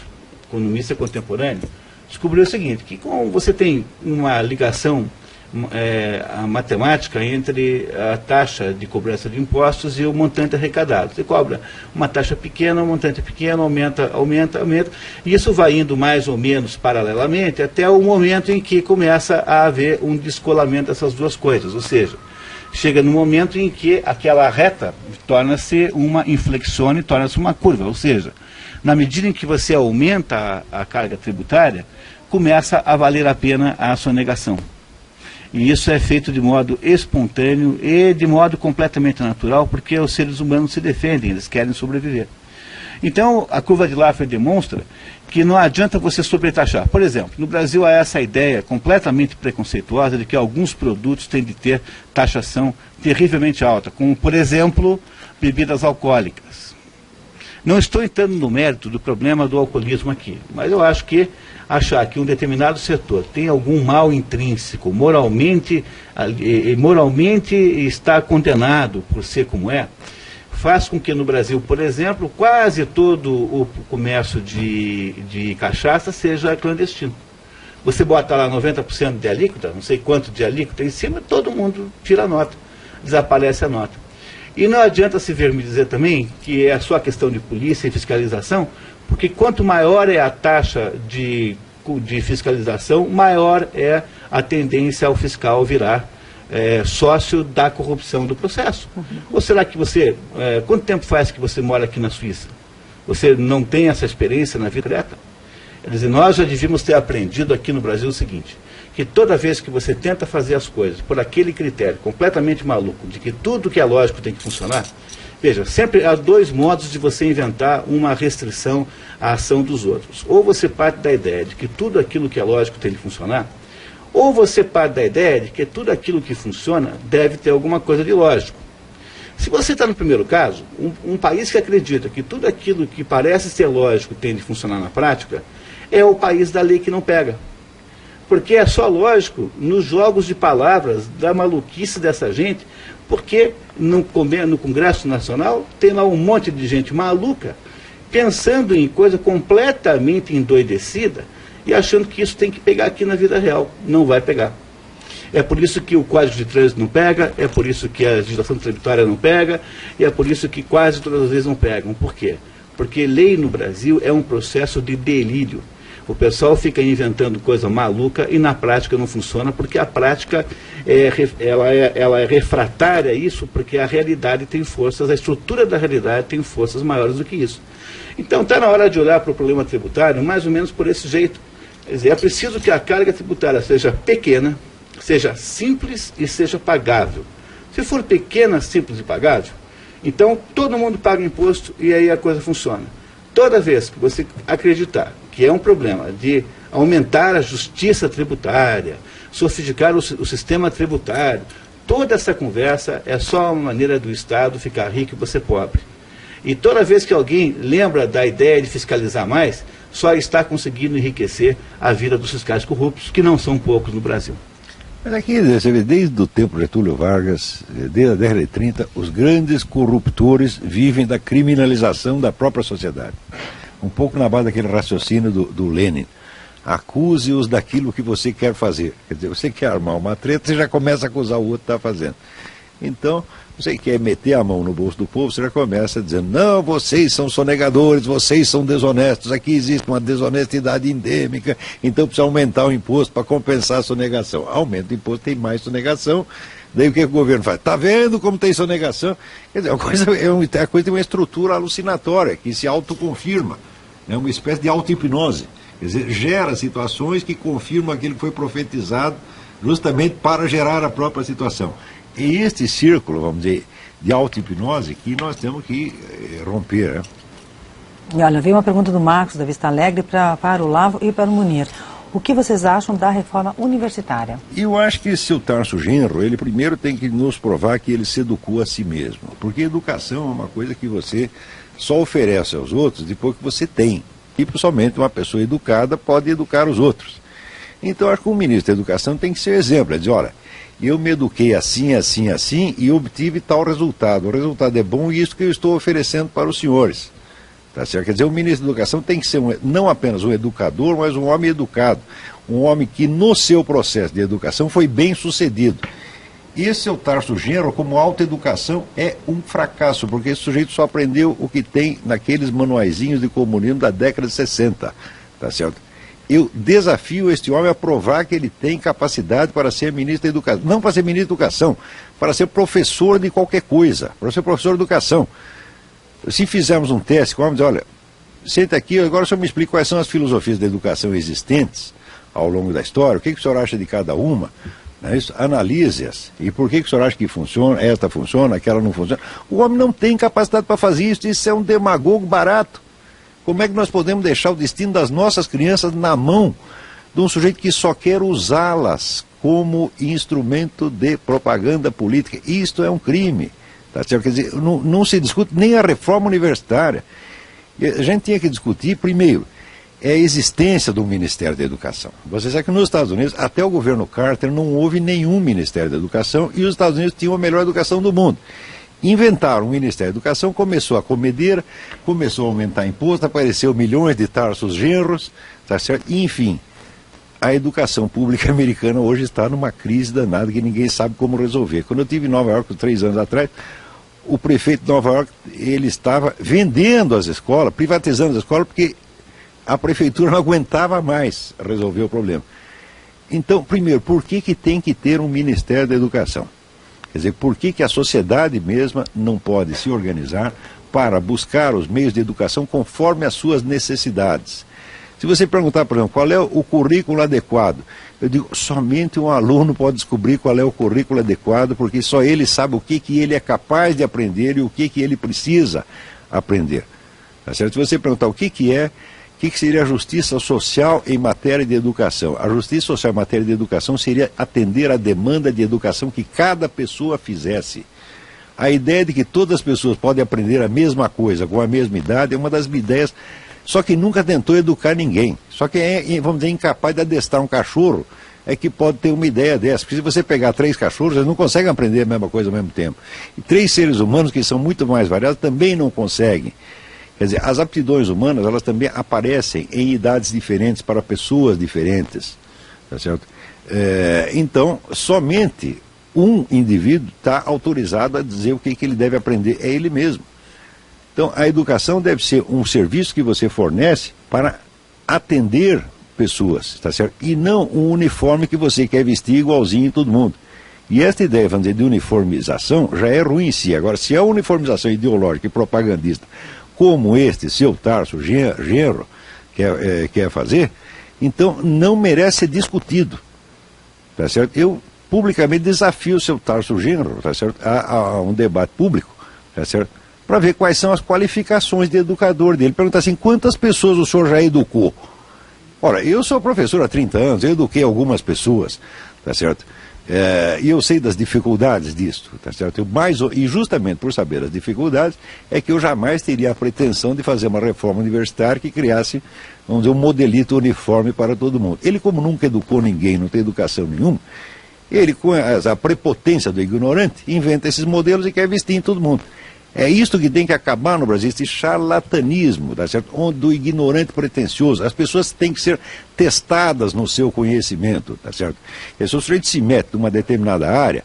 economista contemporâneo, descobriu o seguinte, que como você tem uma ligação a matemática entre a taxa de cobrança de impostos e o montante arrecadado. Você cobra uma taxa pequena, um montante pequeno, aumenta, e isso vai indo mais ou menos paralelamente até o momento em que começa a haver um descolamento dessas duas coisas, ou seja, chega no momento em que aquela reta torna-se uma inflexione, torna-se uma curva, ou seja, na medida em que você aumenta a carga tributária, começa a valer a pena a sonegação. E isso é feito de modo espontâneo e de modo completamente natural, porque os seres humanos se defendem, eles querem sobreviver. Então, a curva de Laffer demonstra que não adianta você sobretaxar. Por exemplo, no Brasil há essa ideia completamente preconceituosa de que alguns produtos têm de ter taxação terrivelmente alta, como, por exemplo, bebidas alcoólicas. Não estou entrando no mérito do problema do alcoolismo aqui, mas eu acho que achar que um determinado setor tem algum mal intrínseco, moralmente está condenado por ser como é, faz com que no Brasil, por exemplo, quase todo o comércio de cachaça seja clandestino. Você bota lá 90% de alíquota, não sei quanto de alíquota em cima, todo mundo tira a nota, desaparece a nota. E não adianta se ver me dizer também que é só questão de polícia e fiscalização, porque quanto maior é a taxa de fiscalização, maior é a tendência ao fiscal virar sócio da corrupção do processo. Ou será que você, quanto tempo faz que você mora aqui na Suíça? Você não tem essa experiência na vida direta? Quer dizer, nós já devíamos ter aprendido aqui no Brasil o seguinte, que toda vez que você tenta fazer as coisas por aquele critério completamente maluco, de que tudo que é lógico tem que funcionar, veja, sempre há dois modos de você inventar uma restrição à ação dos outros. Ou você parte da ideia de que tudo aquilo que é lógico tem que funcionar, ou você parte da ideia de que tudo aquilo que funciona deve ter alguma coisa de lógico. Se você está no primeiro caso, um país que acredita que tudo aquilo que parece ser lógico tem de funcionar na prática, é o país da lei que não pega. Porque é só lógico nos jogos de palavras da maluquice dessa gente, porque no Congresso Nacional tem lá um monte de gente maluca, pensando em coisa completamente endoidecida e achando que isso tem que pegar aqui na vida real. Não vai pegar. É por isso que o Código de Trânsito não pega, é por isso que a legislação tributária não pega, e é por isso que quase todas as vezes não pegam. Por quê? Porque lei no Brasil é um processo de delírio. O pessoal fica inventando coisa maluca e na prática não funciona, porque a prática ela é refratária a isso, porque a realidade tem forças, a estrutura da realidade tem forças maiores do que isso. Então está na hora de olhar para o problema tributário mais ou menos por esse jeito. Quer dizer, é preciso que a carga tributária seja pequena, seja simples e seja pagável. Se for pequena, simples e pagável, então todo mundo paga imposto e aí a coisa funciona. Toda vez que você acreditar que é um problema de aumentar a justiça tributária, sofisticar o sistema tributário, toda essa conversa é só uma maneira do Estado ficar rico e você pobre. E toda vez que alguém lembra da ideia de fiscalizar mais, só está conseguindo enriquecer a vida dos fiscais corruptos, que não são poucos no Brasil. Mas aqui, você vê, desde o tempo de Getúlio Vargas, desde a década de 30, os grandes corruptores vivem da criminalização da própria sociedade. Um pouco na base daquele raciocínio do Lenin. Acuse-os daquilo que você quer fazer. Quer dizer, você quer armar uma treta, você já começa a acusar o outro que está fazendo. Então, você quer meter a mão no bolso do povo, você já começa dizendo, não, vocês são sonegadores, vocês são desonestos, aqui existe uma desonestidade endêmica, então precisa aumentar o imposto para compensar a sonegação. Aumenta o imposto, tem mais sonegação, daí o que o governo faz? Está vendo como tem sonegação? Quer dizer, a coisa tem uma estrutura alucinatória, que se autoconfirma, é uma espécie de auto-hipnose. Quer dizer, gera situações que confirmam aquilo que foi profetizado justamente para gerar a própria situação. E este círculo, vamos dizer, de auto-hipnose que nós temos que romper. Né? E olha, veio uma pergunta do Marcos da Vista Alegre para o Lavo e para o Munir. O que vocês acham da reforma universitária? Eu acho que esse Tarso Genro, ele primeiro tem que nos provar que ele se educou a si mesmo. Porque educação é uma coisa que você só oferece aos outros depois que você tem. E somente uma pessoa educada pode educar os outros. Então, acho que o ministro da Educação tem que ser exemplo. É dizer, olha, eu me eduquei assim, assim, assim e obtive tal resultado. O resultado é bom e isso que eu estou oferecendo para os senhores. Tá certo? Quer dizer, o ministro da Educação tem que ser não apenas um educador, mas um homem educado. Um homem que no seu processo de educação foi bem sucedido. E esse Tarso Genro, como autoeducação, é um fracasso, porque esse sujeito só aprendeu o que tem naqueles manuaizinhos de comunismo da década de 60. Tá certo? Eu desafio este homem a provar que ele tem capacidade para ser ministro da Educação. Não para ser ministro da Educação, para ser professor de qualquer coisa, para ser professor de Educação. Se fizermos um teste, vamos dizer, olha, senta aqui, agora o senhor me explica quais são as filosofias da educação existentes ao longo da história, o que o senhor acha de cada uma, né, analise-as, e por que o senhor acha que funciona, esta funciona, aquela não funciona. O homem não tem capacidade para fazer isso é um demagogo barato. Como é que nós podemos deixar o destino das nossas crianças na mão de um sujeito que só quer usá-las como instrumento de propaganda política? Isto é um crime. Tá certo? Quer dizer, não se discute nem a reforma universitária. A gente tinha que discutir, primeiro, a existência do Ministério da Educação. Você sabe que nos Estados Unidos, até o governo Carter, não houve nenhum Ministério da Educação e os Estados Unidos tinham a melhor educação do mundo. Inventaram o Ministério da Educação, começou a comedeira, começou a aumentar imposto, apareceu milhões de Tarsos Genros, tá certo? E, enfim, a educação pública americana hoje está numa crise danada que ninguém sabe como resolver. Quando eu estive em Nova York 3 anos atrás, o prefeito de Nova York, ele estava vendendo as escolas, privatizando as escolas, porque a prefeitura não aguentava mais resolver o problema. Então, primeiro, por que tem que ter um Ministério da Educação? Quer dizer, por que a sociedade mesma não pode se organizar para buscar os meios de educação conforme as suas necessidades? Se você perguntar, por exemplo, qual é o currículo adequado, eu digo, somente um aluno pode descobrir qual é o currículo adequado, porque só ele sabe o que ele é capaz de aprender e o que ele precisa aprender. Tá certo? Se você perguntar o que seria a justiça social em matéria de educação? A justiça social em matéria de educação seria atender à demanda de educação que cada pessoa fizesse. A ideia de que todas as pessoas podem aprender a mesma coisa com a mesma idade é uma das ideias, só que nunca tentou educar ninguém. Só que vamos dizer, incapaz de adestrar um cachorro é que pode ter uma ideia dessa. Porque se você pegar 3 cachorros, eles não conseguem aprender a mesma coisa ao mesmo tempo. E 3 seres humanos, que são muito mais variados, também não conseguem. Quer dizer, as aptidões humanas, elas também aparecem em idades diferentes para pessoas diferentes, tá certo? Então, somente um indivíduo está autorizado a dizer o que ele deve aprender, é ele mesmo. Então, a educação deve ser um serviço que você fornece para atender pessoas, tá certo? E não um uniforme que você quer vestir igualzinho em todo mundo. E esta ideia, vamos dizer, de uniformização já é ruim em si. Agora, se a uniformização ideológica e propagandista como este seu Tarso Genro quer fazer, então não merece ser discutido, tá certo? Eu publicamente desafio o seu Tarso Genro, tá certo? A um debate público, tá certo? Para ver quais são as qualificações de educador dele. Perguntar assim, quantas pessoas o senhor já educou? Ora, eu sou professor há 30 anos, eu eduquei algumas pessoas, tá certo? E eu sei das dificuldades disso, tá certo? E justamente por saber as dificuldades, é que eu jamais teria a pretensão de fazer uma reforma universitária que criasse, vamos dizer, um modelito uniforme para todo mundo. Ele, como nunca educou ninguém, não tem educação nenhuma, ele, com a prepotência do ignorante, inventa esses modelos e quer vestir em todo mundo. É isso que tem que acabar no Brasil, esse charlatanismo, tá certo? Do ignorante pretensioso. As pessoas têm que ser testadas no seu conhecimento, tá certo? E se o sujeito se mete numa determinada área,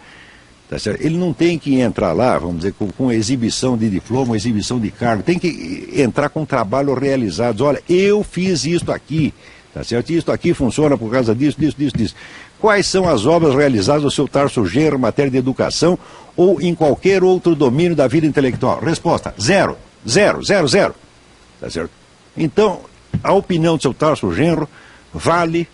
Tá certo? Ele não tem que entrar lá, vamos dizer, com exibição de diploma, exibição de cargo, tem que entrar com trabalho realizado. Olha, eu fiz isto aqui, tá certo? Isto aqui funciona por causa disso, disso, disso, disso. Quais são as obras realizadas no seu Tarso Genro em matéria de educação ou em qualquer outro domínio da vida intelectual? Resposta, zero, zero, zero, zero. Tá certo? Então, a opinião do seu Tarso Genro vale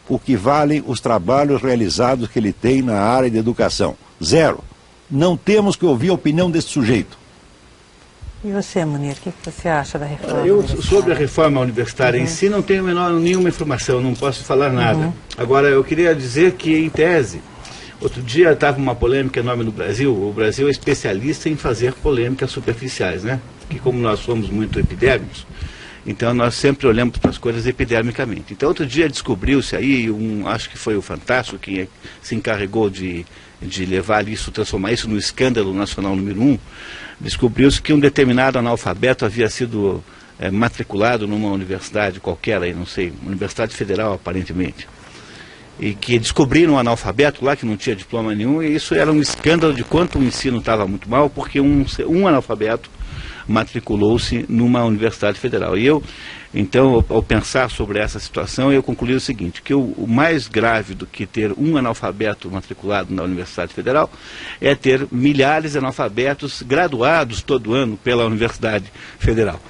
o que valem os trabalhos realizados que ele tem na área de educação. Zero. Não temos que ouvir a opinião desse sujeito. E você, Munir, o que você acha da reforma? Eu, sobre a reforma universitária em si, não tenho nenhuma informação, não posso falar nada. Agora, eu queria dizer que, em tese, outro dia estava uma polêmica enorme no Brasil. O Brasil é especialista em fazer polêmicas superficiais, né? Que como nós somos muito epidérmicos, então nós sempre olhamos para as coisas epidermicamente. Então, outro dia descobriu-se aí, acho que foi o Fantástico que se encarregou de levar isso, transformar isso no escândalo nacional número 1, descobriu-se que um determinado analfabeto havia sido matriculado numa universidade qualquer, aí, não sei, universidade federal aparentemente, e que descobriram um analfabeto lá que não tinha diploma nenhum, e isso era um escândalo de quanto o ensino estava muito mal, porque um analfabeto matriculou-se numa universidade federal. E eu, então, ao pensar sobre essa situação, eu concluí o seguinte, que o mais grave do que ter um analfabeto matriculado na Universidade Federal é ter milhares de analfabetos graduados todo ano pela Universidade Federal.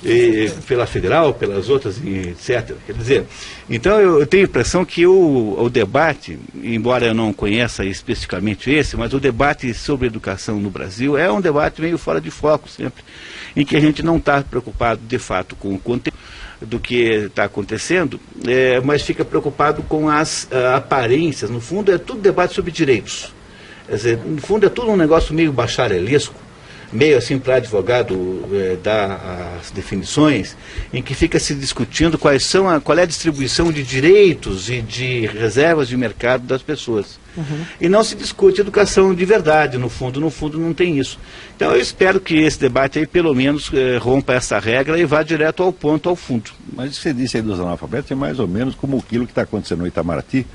E, pela Federal, pelas outras, etc. Quer dizer, então eu tenho a impressão que o debate, embora eu não conheça especificamente esse, mas o debate sobre educação no Brasil é um debate meio fora de foco sempre, em que a gente não está preocupado de fato com o conteúdo do que está acontecendo, mas fica preocupado com as aparências. No fundo é tudo debate sobre direitos. Quer dizer, no fundo é tudo um negócio meio bacharelesco, meio assim para advogado dar as definições, em que fica se discutindo qual é a distribuição de direitos e de reservas de mercado das pessoas. E não se discute educação de verdade, no fundo não tem isso. Então eu espero que esse debate aí pelo menos rompa essa regra e vá direto ao ponto, ao fundo. Mas o que você disse aí dos analfabetos é mais ou menos como aquilo que está acontecendo no Itamaraty,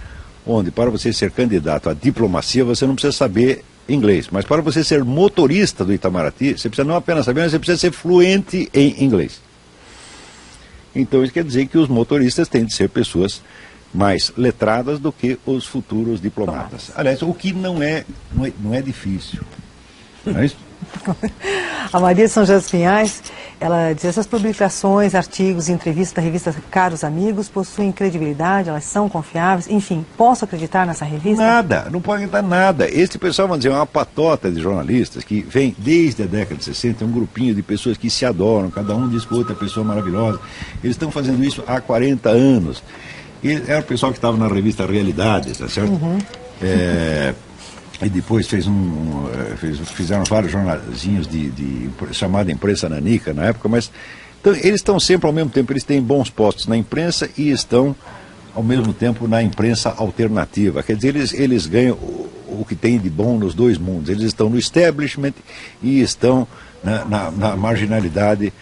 onde para você ser candidato à diplomacia você não precisa saber inglês, mas para você ser motorista do Itamaraty, você precisa não apenas saber, mas você precisa ser fluente em inglês. Então isso quer dizer que os motoristas têm de ser pessoas mais letradas do que os futuros diplomatas. Aliás, o que não é difícil. Não é isso? A Maria de São José dos Pinhais, ela diz: essas publicações, artigos e entrevistas da revista Caros Amigos possuem credibilidade, elas são confiáveis, enfim, posso acreditar nessa revista? Nada, não pode acreditar nada. Este pessoal, vamos dizer, é uma patota de jornalistas que vem desde a década de 60, um grupinho de pessoas que se adoram, cada um diz que outra pessoa maravilhosa. Eles estão fazendo isso há 40 anos. E era o pessoal que estava na revista Realidade, tá certo? E depois fizeram vários jornalzinhos chamada Imprensa Nanica na época, mas então, eles estão sempre ao mesmo tempo, eles têm bons postos na imprensa e estão ao mesmo tempo na imprensa alternativa. Quer dizer, eles ganham o que tem de bom nos dois mundos. Eles estão no establishment e estão na marginalidade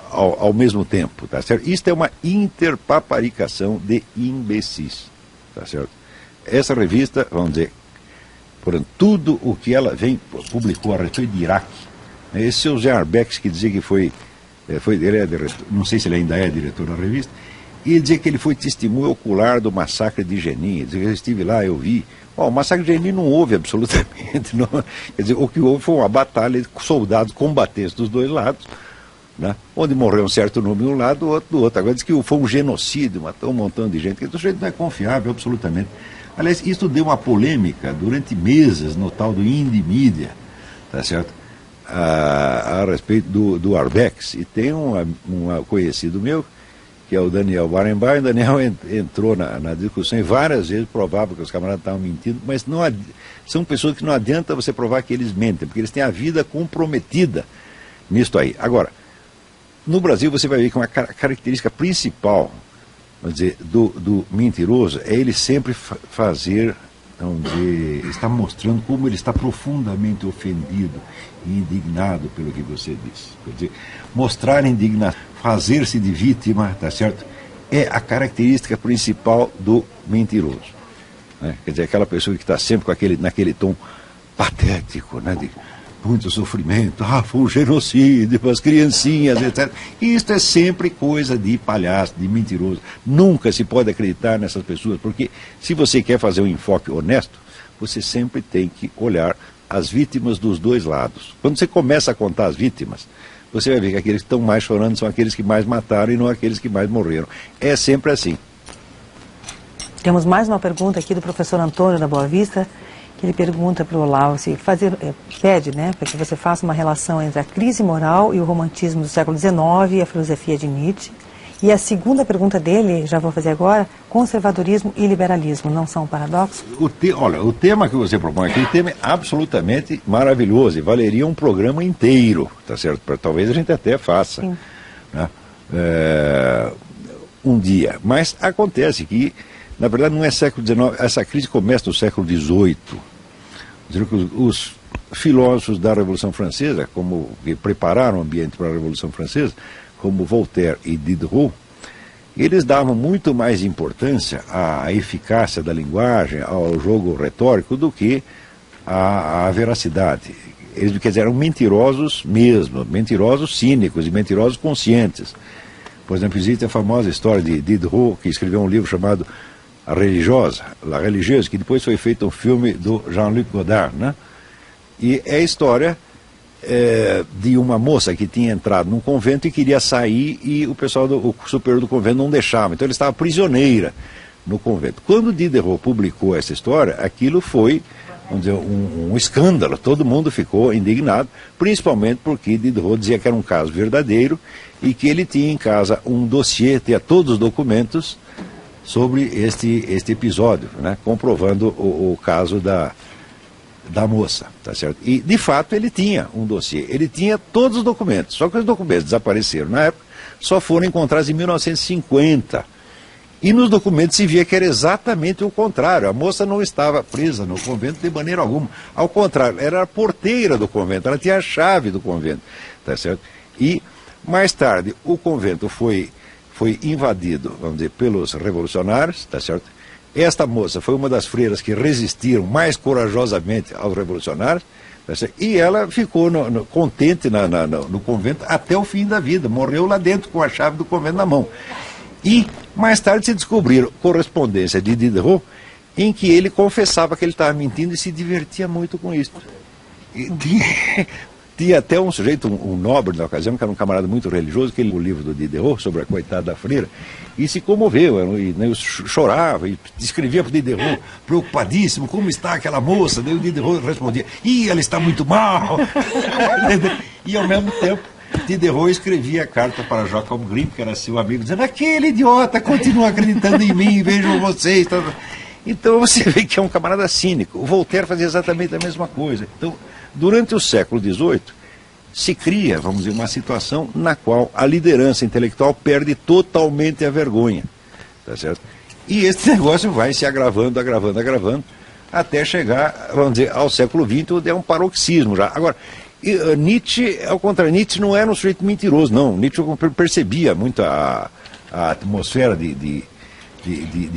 ao mesmo tempo, tá certo? Isto é uma interpaparicação de imbecis, tá certo? Essa revista, vamos dizer, portanto, tudo o que ela publicou a respeito de Iraque, né? Esse seu Zé Arbex, que dizia que ele é diretor, não sei se ele ainda é diretor da revista, e dizia que ele foi testemunha ocular do massacre de Jenin. Ele dizia que eu estive lá, eu vi. O massacre de Jenin não houve absolutamente, não. Quer dizer, o que houve foi uma batalha de soldados combatentes dos dois lados, né? Onde morreu um certo número de um lado, outro do outro. Agora diz que foi um genocídio, matou um montão de gente, que o sujeito não é confiável absolutamente. Aliás, isso deu uma polêmica durante meses no tal do Indie Media, tá certo? A respeito do Arbex. E tem um conhecido meu, que é o Daniel Barenbaum. O Daniel entrou na discussão e várias vezes provava que os camaradas estavam mentindo, mas são pessoas que não adianta você provar que eles mentem, porque eles têm a vida comprometida nisto aí. Agora, no Brasil você vai ver que uma característica principal, vamos dizer, do mentiroso é ele sempre está mostrando como ele está profundamente ofendido e indignado pelo que você disse. Quer dizer, mostrar indignação, fazer-se de vítima, tá certo? É a característica principal do mentiroso. né? Quer dizer, aquela pessoa que está sempre com naquele tom patético, né? De muito sofrimento, foi um genocídio, as criancinhas, etc. Isto é sempre coisa de palhaço, de mentiroso. Nunca se pode acreditar nessas pessoas, porque se você quer fazer um enfoque honesto, você sempre tem que olhar as vítimas dos dois lados. Quando você começa a contar as vítimas, você vai ver que aqueles que estão mais chorando são aqueles que mais mataram e não aqueles que mais morreram. É sempre assim. Temos mais uma pergunta aqui do professor Antônio da Boa Vista, que ele pergunta para o Olavo, pede, né, para que você faça uma relação entre a crise moral e o romantismo do século XIX e a filosofia de Nietzsche. E a segunda pergunta dele, já vou fazer agora, conservadorismo e liberalismo, não são um paradoxo? Olha, o tema que você propõe aqui, o tema é absolutamente maravilhoso e valeria um programa inteiro, tá certo? Talvez a gente até faça, né? Um dia. Mas acontece que, na verdade, não é século XIX, essa crise começa no século XVIII. Os filósofos da Revolução Francesa, que prepararam o ambiente para a Revolução Francesa, como Voltaire e Diderot, eles davam muito mais importância à eficácia da linguagem, ao jogo retórico, do que à veracidade. Eles, quer dizer, eram mentirosos mesmo, mentirosos cínicos e mentirosos conscientes. Por exemplo, existe a famosa história de Diderot, que escreveu um livro chamado A Religiosa, La Religieuse, que depois foi feito um filme do Jean-Luc Godard, né? E é a história de uma moça que tinha entrado num convento e queria sair, e o pessoal o superior do convento não deixava, então ela estava prisioneira no convento. Quando Diderot publicou essa história, aquilo foi, vamos dizer, um escândalo, todo mundo ficou indignado, principalmente porque Diderot dizia que era um caso verdadeiro e que ele tinha em casa um dossiê, tinha todos os documentos sobre este episódio, né, comprovando o caso da moça, tá certo? E, de fato, ele tinha um dossiê, ele tinha todos os documentos, só que os documentos desapareceram na época, só foram encontrados em 1950. E nos documentos se via que era exatamente o contrário, a moça não estava presa no convento de maneira alguma, ao contrário, era a porteira do convento, ela tinha a chave do convento, tá certo? E, mais tarde, o convento foi invadido, vamos dizer, pelos revolucionários, tá certo? Esta moça foi uma das freiras que resistiram mais corajosamente aos revolucionários, tá certo? E ela ficou contente no convento até o fim da vida, morreu lá dentro com a chave do convento na mão. E mais tarde se descobriram correspondência de Diderot em que ele confessava que ele estava mentindo e se divertia muito com isso. E tinha até um sujeito, um nobre na ocasião, que era um camarada muito religioso, que ele leu o livro do Diderot sobre a coitada da freira, e se comoveu, e chorava, e escrevia para o Diderot, preocupadíssimo, como está aquela moça? Daí o Diderot respondia, ela está muito mal. E ao mesmo tempo, Diderot escrevia a carta para Jacob Grimm, que era seu amigo, dizendo, aquele idiota continua acreditando em mim, vejam vocês. Então você vê que é um camarada cínico. O Voltaire fazia exatamente a mesma coisa. Então, durante o século XVIII, se cria, vamos dizer, uma situação na qual a liderança intelectual perde totalmente a vergonha, tá certo? E esse negócio vai se agravando, até chegar, vamos dizer, ao século XX, onde é um paroxismo já. Agora, Nietzsche, ao contrário, Nietzsche não era um sujeito mentiroso, não. Nietzsche percebia muito a atmosfera de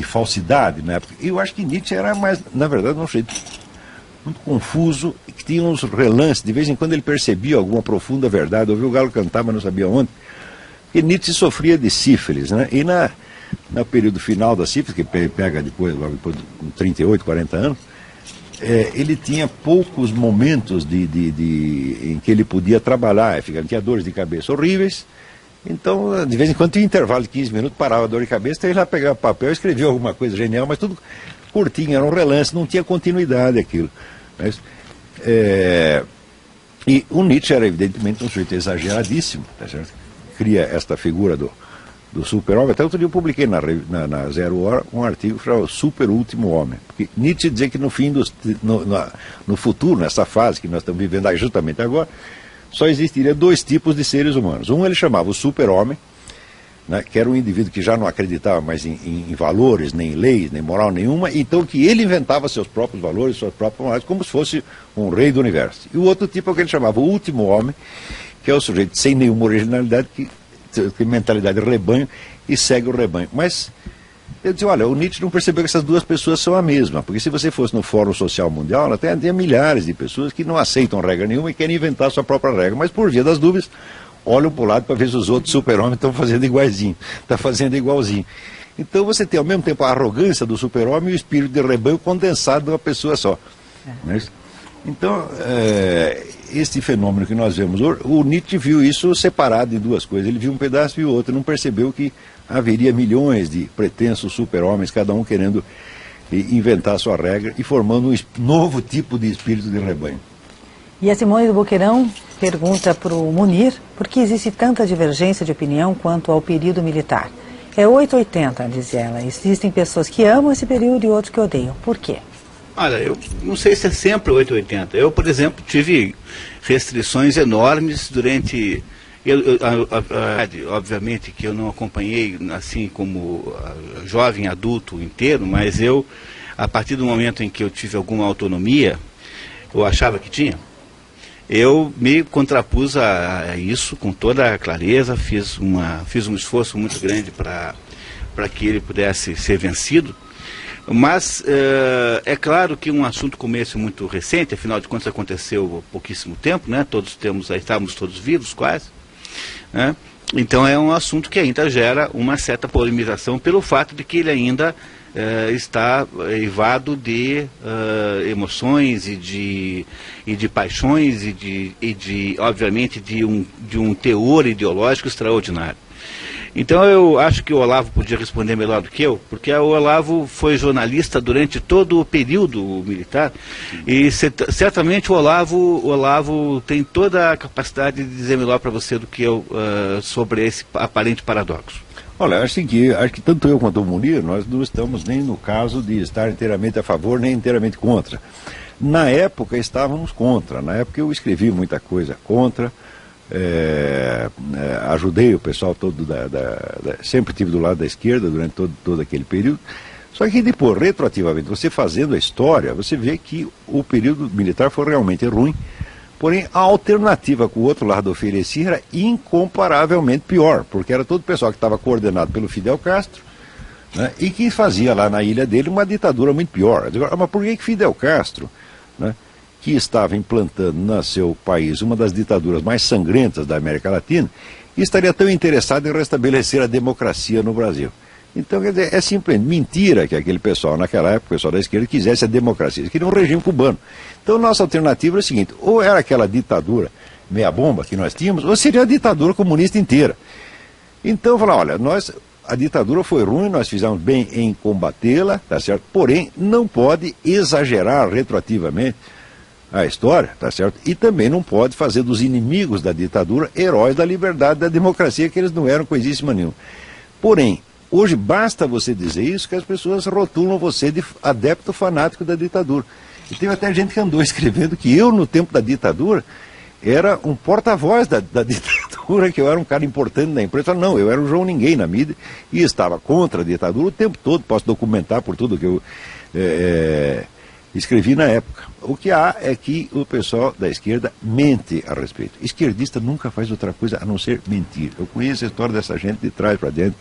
falsidade na época. E eu acho que Nietzsche era mais, na verdade, um sujeito muito confuso, que tinha uns relances, de vez em quando ele percebia alguma profunda verdade, ouvia o galo cantar, mas não sabia onde, porque Nietzsche sofria de sífilis, né? E no período final da sífilis, que pega logo depois de 38, 40 anos, ele tinha poucos momentos em que ele podia trabalhar, tinha dores de cabeça horríveis, então de vez em quando tinha um intervalo de 15 minutos, parava a dor de cabeça, então ele lá pegava papel e escrevia alguma coisa genial, mas tudo curtinho, era um relance, não tinha continuidade aquilo. Mas, e o Nietzsche era evidentemente um sujeito exageradíssimo, tá certo? Cria esta figura do super-homem. Até outro dia eu publiquei na Zero Hora um artigo chamado O Super Último Homem. Porque Nietzsche dizia que no futuro, nessa fase que nós estamos vivendo justamente agora, só existiria dois tipos de seres humanos. Um ele chamava o super-homem, né, que era um indivíduo que já não acreditava mais em valores, nem em leis, nem moral nenhuma, então que ele inventava seus próprios valores, suas próprias morais, como se fosse um rei do universo. E o outro tipo é o que ele chamava o último homem, que é o sujeito sem nenhuma originalidade, que tem mentalidade de rebanho e segue o rebanho. Mas Eu disse, olha, o Nietzsche não percebeu que essas duas pessoas são a mesma, porque se você fosse no Fórum Social Mundial, até tem milhares de pessoas que não aceitam regra nenhuma e querem inventar a sua própria regra, mas por via das dúvidas, olham para o lado para ver se os outros super-homens estão fazendo igualzinho, está fazendo igualzinho. Então você tem ao mesmo tempo a arrogância do super-homem e o espírito de rebanho condensado numa pessoa só. Não é isso? Então, este fenômeno que nós vemos hoje, o Nietzsche viu isso separado em duas coisas. Ele viu um pedaço e o outro, não percebeu que haveria milhões de pretensos super-homens, cada um querendo inventar a sua regra e formando um novo tipo de espírito de rebanho. E a Simone do Boqueirão pergunta para o Munir por que existe tanta divergência de opinião quanto ao período militar. É 880, diz ela. Existem pessoas que amam esse período e outros que odeiam. Por quê? Olha, eu não sei se é sempre 880. Eu, por exemplo, tive restrições enormes durante... obviamente que eu não acompanhei assim como jovem adulto inteiro, mas eu, a partir do momento em que eu tive alguma autonomia, eu achava que tinha, eu me contrapus a isso com toda a clareza, fiz um esforço muito grande para que ele pudesse ser vencido. Mas é claro que um assunto como esse muito recente, afinal de contas aconteceu há pouquíssimo tempo, né? Estávamos todos vivos quase, né? Então é um assunto que ainda gera uma certa polemização pelo fato de que ele ainda está eivado de emoções e de paixões e obviamente de um teor ideológico extraordinário. Então eu acho que o Olavo podia responder melhor do que eu, porque o Olavo foi jornalista durante todo o período militar e certamente o Olavo tem toda a capacidade de dizer melhor para você do que eu sobre esse aparente paradoxo. Olha, acho que tanto eu quanto o Munir, nós não estamos nem no caso de estar inteiramente a favor nem inteiramente contra. Na época estávamos contra, na época eu escrevi muita coisa contra. Ajudei o pessoal todo sempre estive do lado da esquerda durante todo aquele período. Só que depois, retroativamente, você fazendo a história, você vê que o período militar foi realmente ruim, porém a alternativa que o outro lado oferecia era incomparavelmente pior, porque era todo o pessoal que estava coordenado pelo Fidel Castro, né, e que fazia lá na ilha dele uma ditadura muito pior. Mas por que Fidel Castro, né, que estava implantando no seu país uma das ditaduras mais sangrentas da América Latina, estaria tão interessado em restabelecer a democracia no Brasil? Então, quer dizer, é simplesmente mentira que aquele pessoal, naquela época, o pessoal da esquerda, quisesse a democracia, eles queriam um regime cubano. Então, nossa alternativa é a seguinte, ou era aquela ditadura meia-bomba que nós tínhamos, ou seria a ditadura comunista inteira. Então, falar, olha, a ditadura foi ruim, nós fizemos bem em combatê-la, tá certo? Porém, não pode exagerar retroativamente a história, tá certo? E também não pode fazer dos inimigos da ditadura heróis da liberdade, da democracia, que eles não eram coisíssima nenhuma. Porém, hoje basta você dizer isso que as pessoas rotulam você de adepto fanático da ditadura. E tem até gente que andou escrevendo que eu, no tempo da ditadura, era um porta-voz da ditadura, que eu era um cara importante na imprensa. Não, eu era um João Ninguém na mídia e estava contra a ditadura o tempo todo, posso documentar por tudo que eu escrevi na época. O que há é que o pessoal da esquerda mente a respeito. Esquerdista nunca faz outra coisa a não ser mentir. Eu conheço a história dessa gente de trás para dentro,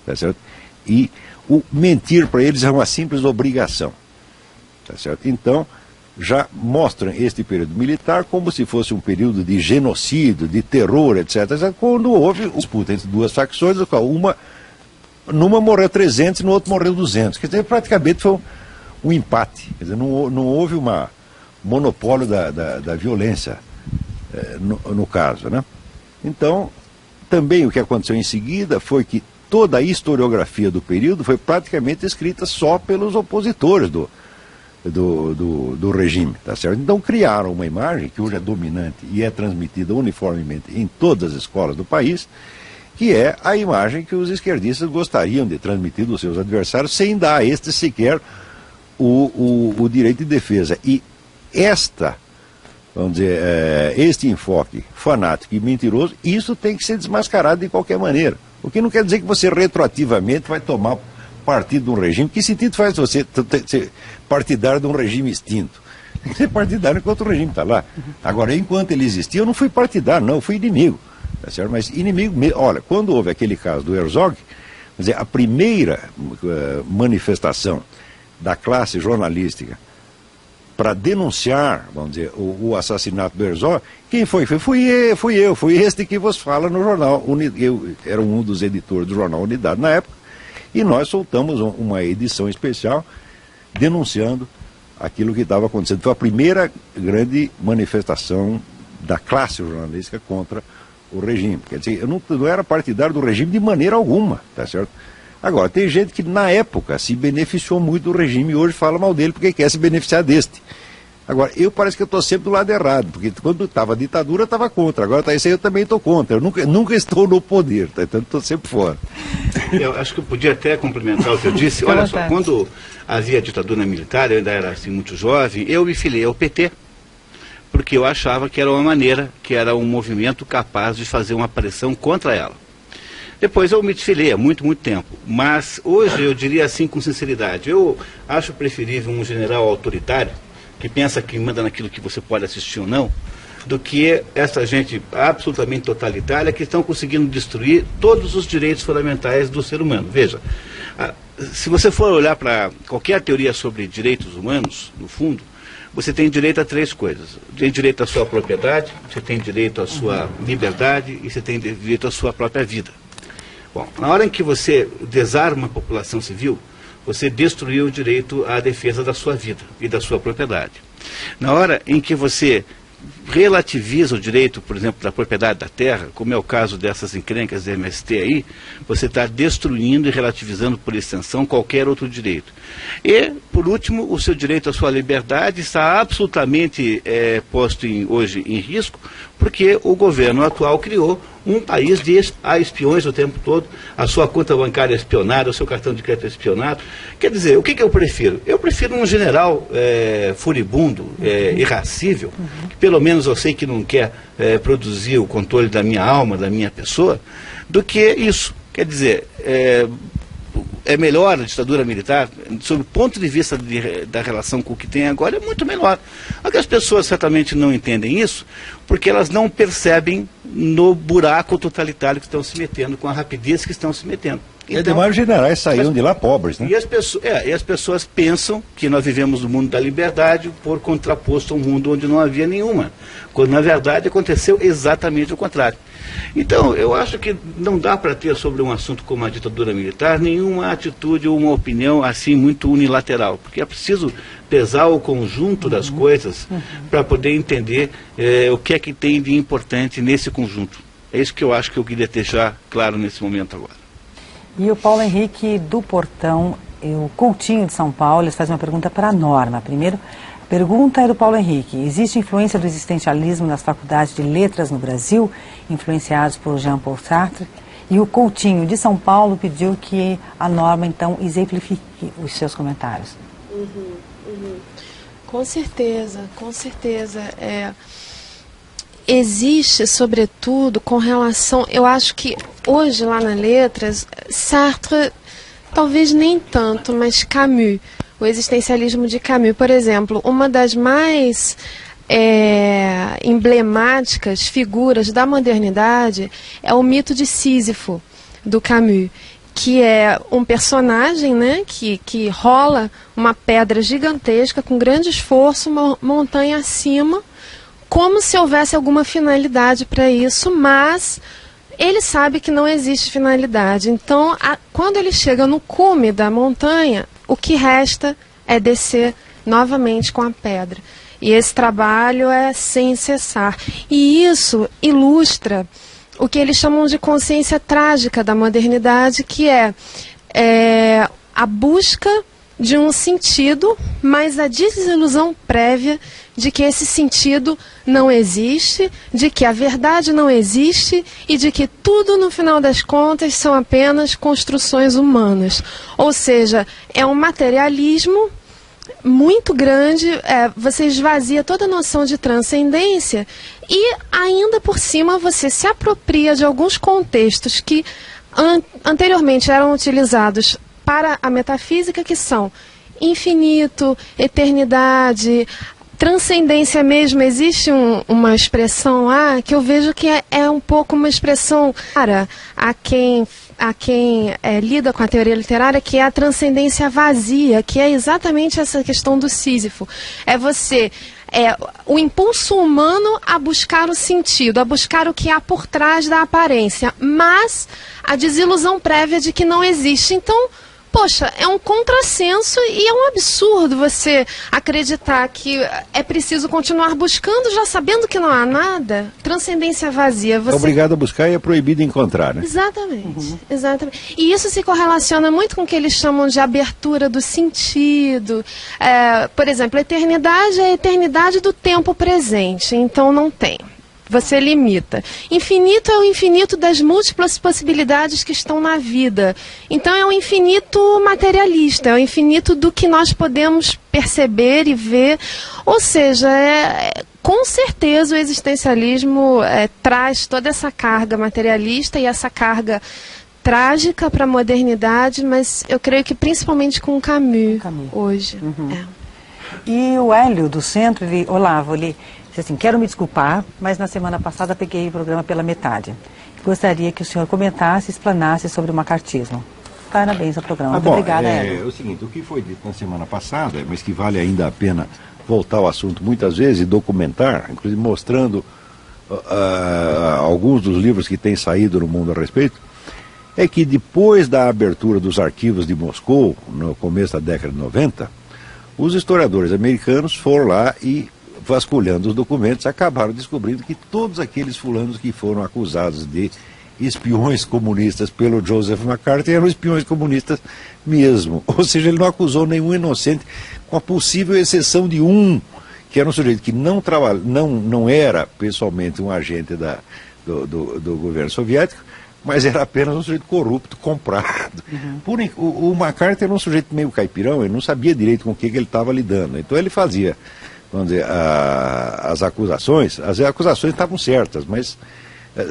tá certo? E o mentir para eles é uma simples obrigação, tá certo? Então, já mostram este período militar como se fosse um período de genocídio, de terror, etc. Quando houve disputa entre duas facções, numa morreu 300 e no outro morreu 200. Quer dizer, praticamente foi um empate. Quer dizer, não houve um monopólio da violência no caso, né? Então, também o que aconteceu em seguida foi que toda a historiografia do período foi praticamente escrita só pelos opositores do regime, tá certo? Então criaram uma imagem que hoje é dominante e é transmitida uniformemente em todas as escolas do país, que é a imagem que os esquerdistas gostariam de transmitir dos seus adversários sem dar a estes sequer o direito de defesa. E vamos dizer, este enfoque fanático e mentiroso, isso tem que ser desmascarado de qualquer maneira. O que não quer dizer que você retroativamente vai tomar partido de um regime. Que sentido faz você ser partidário de um regime extinto? Tem que ser partidário enquanto o regime está lá. Agora, enquanto ele existia, eu não fui partidário, não, eu fui inimigo. Tá certo? Mas inimigo mesmo. Olha, quando houve aquele caso do Herzog, Quer dizer, a primeira manifestação da classe jornalística para denunciar, vamos dizer, o assassinato do Herzog, quem foi? Fui este que vos fala no jornal. Eu era um dos editores do jornal Unidade na época, e nós soltamos uma edição especial denunciando aquilo que estava acontecendo. Foi a primeira grande manifestação da classe jornalística contra o regime. Quer dizer, eu não era partidário do regime de maneira alguma, tá certo? Agora, tem gente que na época se beneficiou muito do regime e hoje fala mal dele porque quer se beneficiar deste. Agora, parece que eu estou sempre do lado errado, porque quando estava a ditadura eu estava contra, agora tá isso aí eu também estou contra. Eu nunca estou no poder, tá? Então estou sempre fora. Eu acho que eu podia até complementar o que eu disse. Olha só, quando havia ditadura militar, eu ainda era assim muito jovem, eu me filiei ao PT, porque eu achava que era uma maneira, que era um movimento capaz de fazer uma pressão contra ela. Depois eu me desfilei há muito tempo, mas hoje eu diria assim com sinceridade, eu acho preferível um general autoritário, que pensa que manda naquilo que você pode assistir ou não, do que essa gente absolutamente totalitária que estão conseguindo destruir todos os direitos fundamentais do ser humano. Veja, se você for olhar para qualquer teoria sobre direitos humanos, no fundo, você tem direito a três coisas. Tem direito à sua propriedade, você tem direito à sua liberdade e você tem direito à sua própria vida. Bom, na hora em que você desarma a população civil, você destruiu o direito à defesa da sua vida e da sua propriedade. Na hora em que você relativiza o direito, por exemplo, da propriedade da terra, como é o caso dessas encrencas da MST aí, você está destruindo e relativizando, por extensão, qualquer outro direito. E, por último, o seu direito à sua liberdade está absolutamente posto hoje em risco, porque o governo atual criou um país de espiões o tempo todo, a sua conta bancária espionada, o seu cartão de crédito espionado. Quer dizer, o que eu prefiro? Eu prefiro um general furibundo, irracível, que pelo menos eu sei que não quer produzir o controle da minha alma, da minha pessoa, do que isso. Quer dizer, é melhor a ditadura militar, sob o ponto de vista da relação com o que tem agora, é muito melhor. Só que as pessoas certamente não entendem isso, porque elas não percebem no buraco totalitário que estão se metendo, com a rapidez que estão se metendo. Então, demais generais saíram de lá pobres, né? E as pessoas pensam que nós vivemos no mundo da liberdade por contraposto a um mundo onde não havia nenhuma, quando na verdade aconteceu exatamente o contrário. Então, eu acho que não dá para ter sobre um assunto como a ditadura militar nenhuma atitude ou uma opinião assim muito unilateral, porque é preciso pesar o conjunto das coisas para poder entender o que é que tem de importante nesse conjunto. É isso que eu acho que eu queria deixar claro nesse momento agora. E o Paulo Henrique do Portão, o Coutinho de São Paulo, eles fazem uma pergunta para a Norma. Primeiro, a pergunta é do Paulo Henrique. Existe influência do existencialismo nas faculdades de letras no Brasil, influenciados por Jean-Paul Sartre? E o Coutinho de São Paulo pediu que a Norma, então, exemplifique os seus comentários. Com certeza, com certeza. Existe, sobretudo, com relação... Eu acho que hoje, lá na Letras, Sartre, talvez nem tanto, mas Camus, o existencialismo de Camus, por exemplo, uma das mais emblemáticas figuras da modernidade é o mito de Sísifo, do Camus, que é um personagem, né, que rola uma pedra gigantesca com grande esforço, uma montanha acima, como se houvesse alguma finalidade para isso, mas ele sabe que não existe finalidade. Então, quando ele chega no cume da montanha, o que resta é descer novamente com a pedra. E esse trabalho é sem cessar. E isso ilustra o que eles chamam de consciência trágica da modernidade, que é a busca de um sentido, mas a desilusão prévia de que esse sentido não existe, de que a verdade não existe e de que tudo, no final das contas, são apenas construções humanas. Ou seja, é um materialismo muito grande, você esvazia toda a noção de transcendência e, ainda por cima, você se apropria de alguns contextos que anteriormente eram utilizados para a metafísica, que são infinito, eternidade, transcendência mesmo, existe uma expressão lá que eu vejo que é um pouco uma expressão cara a quem lida com a teoria literária, que é a transcendência vazia, que é exatamente essa questão do Sísifo. O impulso humano a buscar o sentido, a buscar o que há por trás da aparência, mas a desilusão prévia de que não existe. Então, poxa, é um contrassenso e é um absurdo você acreditar que é preciso continuar buscando já sabendo que não há nada. Transcendência vazia. É obrigado a buscar e é proibido encontrar, né? Exatamente, exatamente. E isso se correlaciona muito com o que eles chamam de abertura do sentido. Por exemplo, a eternidade é a eternidade do tempo presente, então não tem. Você limita. Infinito é o infinito das múltiplas possibilidades que estão na vida. Então é um infinito materialista, é o infinito do que nós podemos perceber e ver. Ou seja, com certeza o existencialismo traz toda essa carga materialista e essa carga trágica para a modernidade, mas eu creio que principalmente com o Camus. Hoje. E o Hélio do Centro, Olavo, ele disse assim: quero me desculpar, mas na semana passada peguei o programa pela metade. Gostaria que o senhor comentasse, explanasse sobre o macartismo. Parabéns ao programa. Muito obrigada, Hélio. É o seguinte, o que foi dito na semana passada, mas que vale ainda a pena voltar ao assunto muitas vezes e documentar, inclusive mostrando alguns dos livros que têm saído no mundo a respeito, é que depois da abertura dos arquivos de Moscou, no começo da década de 90, os historiadores americanos foram lá e, vasculhando os documentos, acabaram descobrindo que todos aqueles fulanos que foram acusados de espiões comunistas pelo Joseph McCarthy eram espiões comunistas mesmo. Ou seja, ele não acusou nenhum inocente, com a possível exceção de um, que era um sujeito que não era pessoalmente um agente do governo soviético, mas era apenas um sujeito corrupto, comprado. O McCarthy era um sujeito meio caipirão, ele não sabia direito com o que ele estava lidando. Então ele fazia, vamos dizer, as acusações estavam certas, mas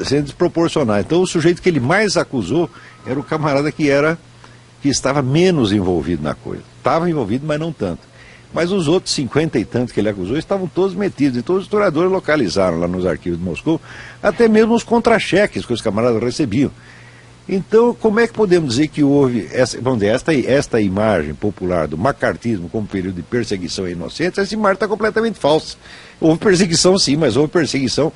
sendo desproporcionais. Então o sujeito que ele mais acusou era o camarada que estava menos envolvido na coisa. Estava envolvido, mas não tanto. Mas os outros 50 e tantos que ele acusou estavam todos metidos. Então os historiadores localizaram lá nos arquivos de Moscou até mesmo os contra-cheques que os camaradas recebiam. Então, como é que podemos dizer que houve esta imagem popular do macartismo como período de perseguição a inocentes? Essa imagem está completamente falsa. Houve perseguição sim, mas houve perseguição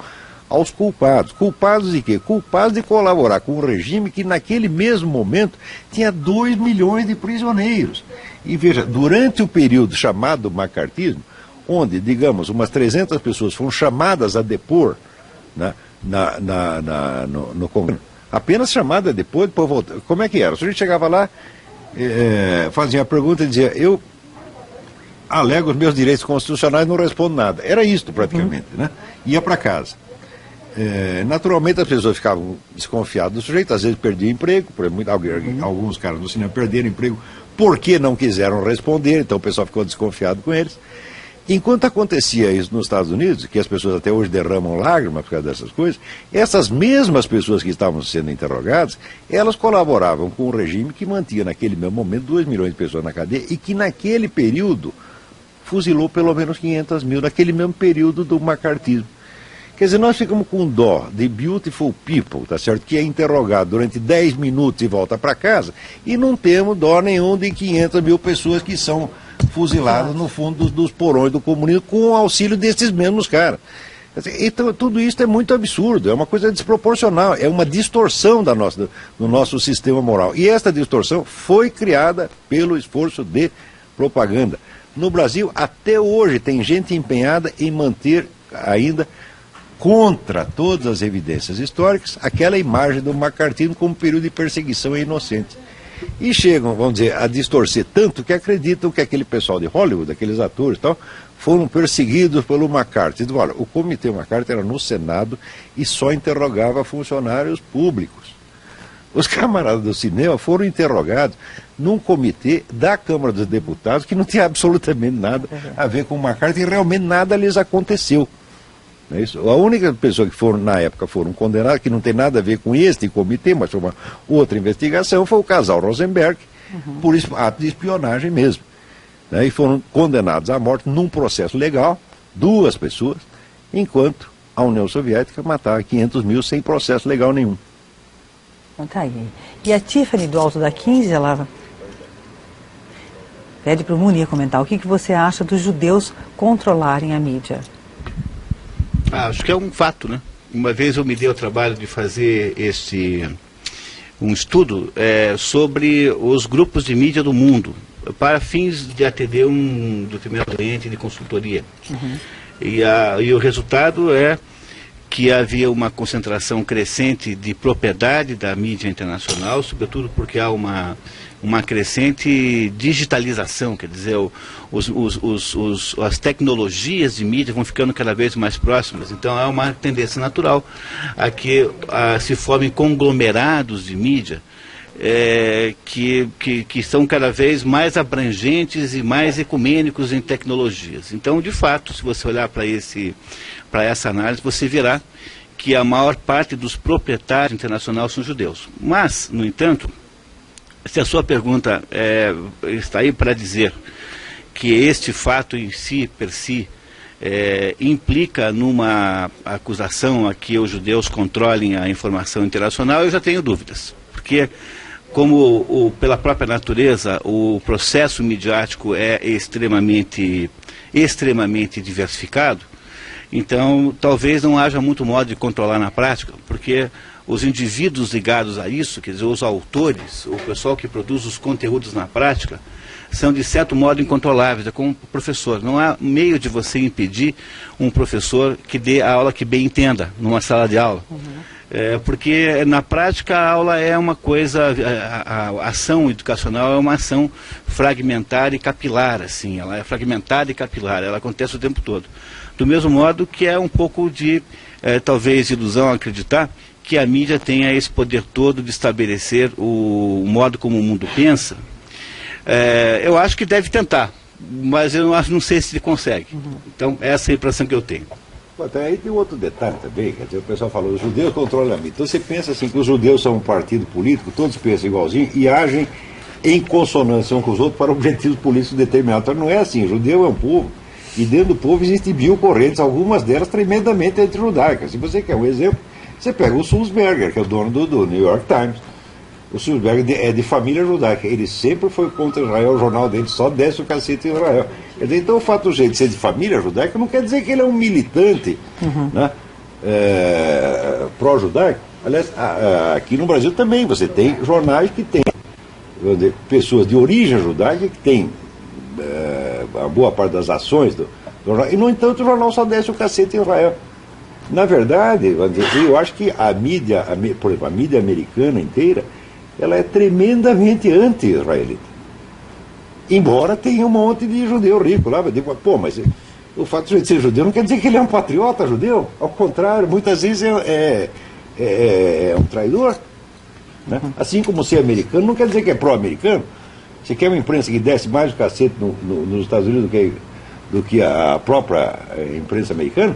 aos culpados. Culpados de quê? Culpados de colaborar com um regime que naquele mesmo momento tinha 2 milhões de prisioneiros. E veja, durante o período chamado macartismo, onde, digamos, umas 300 pessoas foram chamadas a depor no Congresso, apenas chamada depois voltar. Como é que era? O sujeito chegava lá, fazia a pergunta e dizia: eu alego os meus direitos constitucionais, não respondo nada. Era isto praticamente, né? Ia para casa. Naturalmente as pessoas ficavam desconfiadas do sujeito, às vezes perdiam emprego, por exemplo, alguns caras no cinema perderam emprego porque não quiseram responder, então o pessoal ficou desconfiado com eles. Enquanto acontecia isso nos Estados Unidos, que as pessoas até hoje derramam lágrimas por causa dessas coisas, essas mesmas pessoas que estavam sendo interrogadas, elas colaboravam com o regime que mantinha naquele mesmo momento 2 milhões de pessoas na cadeia e que naquele período fuzilou pelo menos 500 mil, naquele mesmo período do macartismo. Quer dizer, nós ficamos com dó de beautiful people, tá certo? Que é interrogado durante 10 minutos e volta para casa, e não temos dó nenhum de 500 mil pessoas que são fuziladas no fundo dos porões do comunismo com o auxílio desses mesmos caras. Então, tudo isso é muito absurdo, é uma coisa desproporcional, é uma distorção do nosso sistema moral. E esta distorção foi criada pelo esforço de propaganda. No Brasil, até hoje, tem gente empenhada em manter ainda, contra todas as evidências históricas, aquela imagem do macartismo como período de perseguição a inocentes. E chegam, vamos dizer, a distorcer tanto que acreditam que aquele pessoal de Hollywood, aqueles atores e tal, foram perseguidos pelo McCarthy. Então, olha, o comitê McCarthy era no Senado e só interrogava funcionários públicos. Os camaradas do cinema foram interrogados num comitê da Câmara dos Deputados que não tinha absolutamente nada a ver com o McCarthy e realmente nada lhes aconteceu. Não é isso? A única pessoa que na época foram condenadas, que não tem nada a ver com este comitê, mas foi uma outra investigação, foi o casal Rosenberg, por ato de espionagem mesmo. Né? E foram condenados à morte num processo legal, 2 pessoas, enquanto a União Soviética matava 500 mil sem processo legal nenhum. Então tá aí. E a Tiffany, do Alto da 15, ela pede para o Munir comentar o que você acha dos judeus controlarem a mídia. Acho que é um fato, né? Uma vez eu me dei o trabalho de fazer um estudo sobre os grupos de mídia do mundo, para fins de atender um determinado cliente de consultoria. Uhum. E o resultado é que havia uma concentração crescente de propriedade da mídia internacional, sobretudo porque há uma crescente digitalização, quer dizer, as tecnologias de mídia vão ficando cada vez mais próximas. Então há uma tendência natural a que se formem conglomerados de mídia que são cada vez mais abrangentes e mais ecumênicos em tecnologias. Então, de fato, se você olhar para essa análise, você verá que a maior parte dos proprietários internacionais são judeus. Mas, no entanto, se a sua pergunta está aí para dizer que este fato em si, per si, implica numa acusação a que os judeus controlem a informação internacional, eu já tenho dúvidas. Porque, como pela própria natureza, o processo midiático é extremamente diversificado, então talvez não haja muito modo de controlar na prática, porque os indivíduos ligados a isso, quer dizer, os autores, o pessoal que produz os conteúdos na prática, são de certo modo incontroláveis, é como professor. Não há meio de você impedir um professor que dê a aula que bem entenda numa sala de aula. Uhum. Porque na prática a aula é uma coisa, a ação educacional é uma ação fragmentar e capilar, assim, ela é fragmentada e capilar, ela acontece o tempo todo. Do mesmo modo que é um pouco de, talvez, ilusão acreditar que a mídia tenha esse poder todo de estabelecer o modo como o mundo pensa. Eu acho que deve tentar, mas eu não sei se ele consegue. Uhum. Então, essa é a impressão que eu tenho. Aí tem outro detalhe também, quer dizer, o pessoal falou, os judeus controlam a mídia. Então você pensa assim, que os judeus são um partido político, todos pensam igualzinho e agem em consonância uns com os outros para objetivos políticos determinados. Então não é assim, o judeu é um povo, e dentro do povo existem biocorrentes, algumas delas tremendamente anti-judaicas. Se você quer um exemplo, você pega o Sulzberger, que é o dono do New York Times. O Sulzberger é de família judaica, ele sempre foi contra Israel, o jornal dele só desce o cacete em Israel. Quer dizer, então o fato do jeito de ser de família judaica não quer dizer que ele é um militante, né, pró-judaico. Aliás, aqui no Brasil também você tem jornais que têm pessoas de origem judaica que têm a boa parte das ações do jornal, e no entanto o jornal só desce o cacete em Israel. Na verdade, eu acho que a mídia, por exemplo, a mídia americana inteira, ela é tremendamente anti-israelita. Embora tenha um monte de judeu rico lá, pô, mas o fato de ser judeu não quer dizer que ele é um patriota judeu. Ao contrário, muitas vezes é um traidor. Né? Assim como ser americano não quer dizer que é pró-americano. Você quer uma imprensa que desce mais o cacete nos Estados Unidos do que a própria imprensa americana?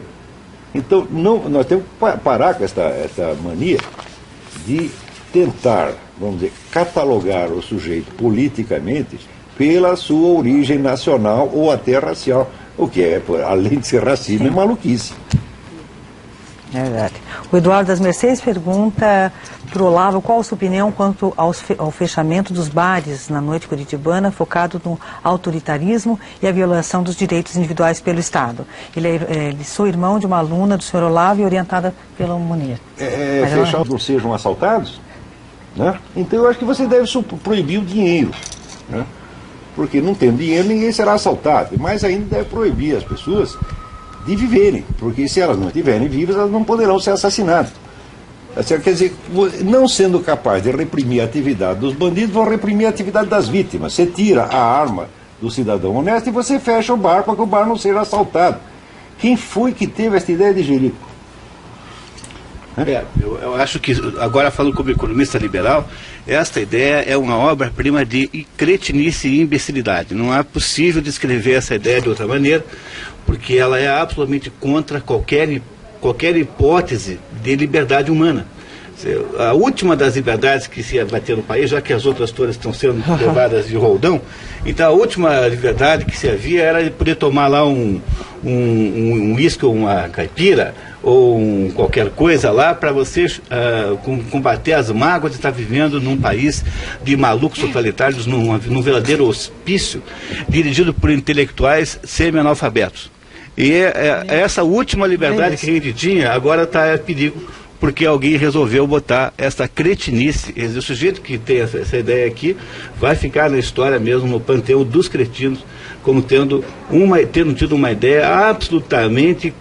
Então, nós temos que parar com essa mania de tentar, vamos dizer, catalogar o sujeito politicamente pela sua origem nacional ou até racial, o que é, além de ser racismo, é maluquice. É verdade. O Eduardo das Mercedes pergunta para o Olavo qual a sua opinião quanto ao fechamento dos bares na noite curitibana, focado no autoritarismo e a violação dos direitos individuais pelo Estado. Ele sou irmão de uma aluna do senhor Olavo e orientada pelo Munir. Fechar não sejam assaltados? Né? Então eu acho que você deve proibir o dinheiro. Né? Porque não tendo dinheiro ninguém será assaltado. Mas ainda deve proibir as pessoas de viverem, porque se elas não estiverem vivas, elas não poderão ser assassinadas. Quer dizer, não sendo capaz de reprimir a atividade dos bandidos, vão reprimir a atividade das vítimas. Você tira a arma do cidadão honesto e você fecha o bar para que o bar não seja assaltado. Quem foi que teve essa ideia de Jerico? Eu acho que, agora falando como economista liberal, esta ideia é uma obra-prima de cretinice e imbecilidade. Não é possível descrever essa ideia de outra maneira, porque ela é absolutamente contra qualquer hipótese de liberdade humana. A última das liberdades que se vai ter no país, já que as outras todas estão sendo levadas de roldão, então a última liberdade que se havia era de poder tomar lá um uísque ou uma caipira, ou qualquer coisa lá, para você combater as mágoas de estar vivendo num país de malucos totalitários, num verdadeiro hospício, dirigido por intelectuais semi-analfabetos. E essa última liberdade que a gente tinha, agora está em perigo, porque alguém resolveu botar essa cretinice. O sujeito que tem essa ideia aqui vai ficar na história mesmo, no panteão dos cretinos, como tendo tido uma ideia absolutamente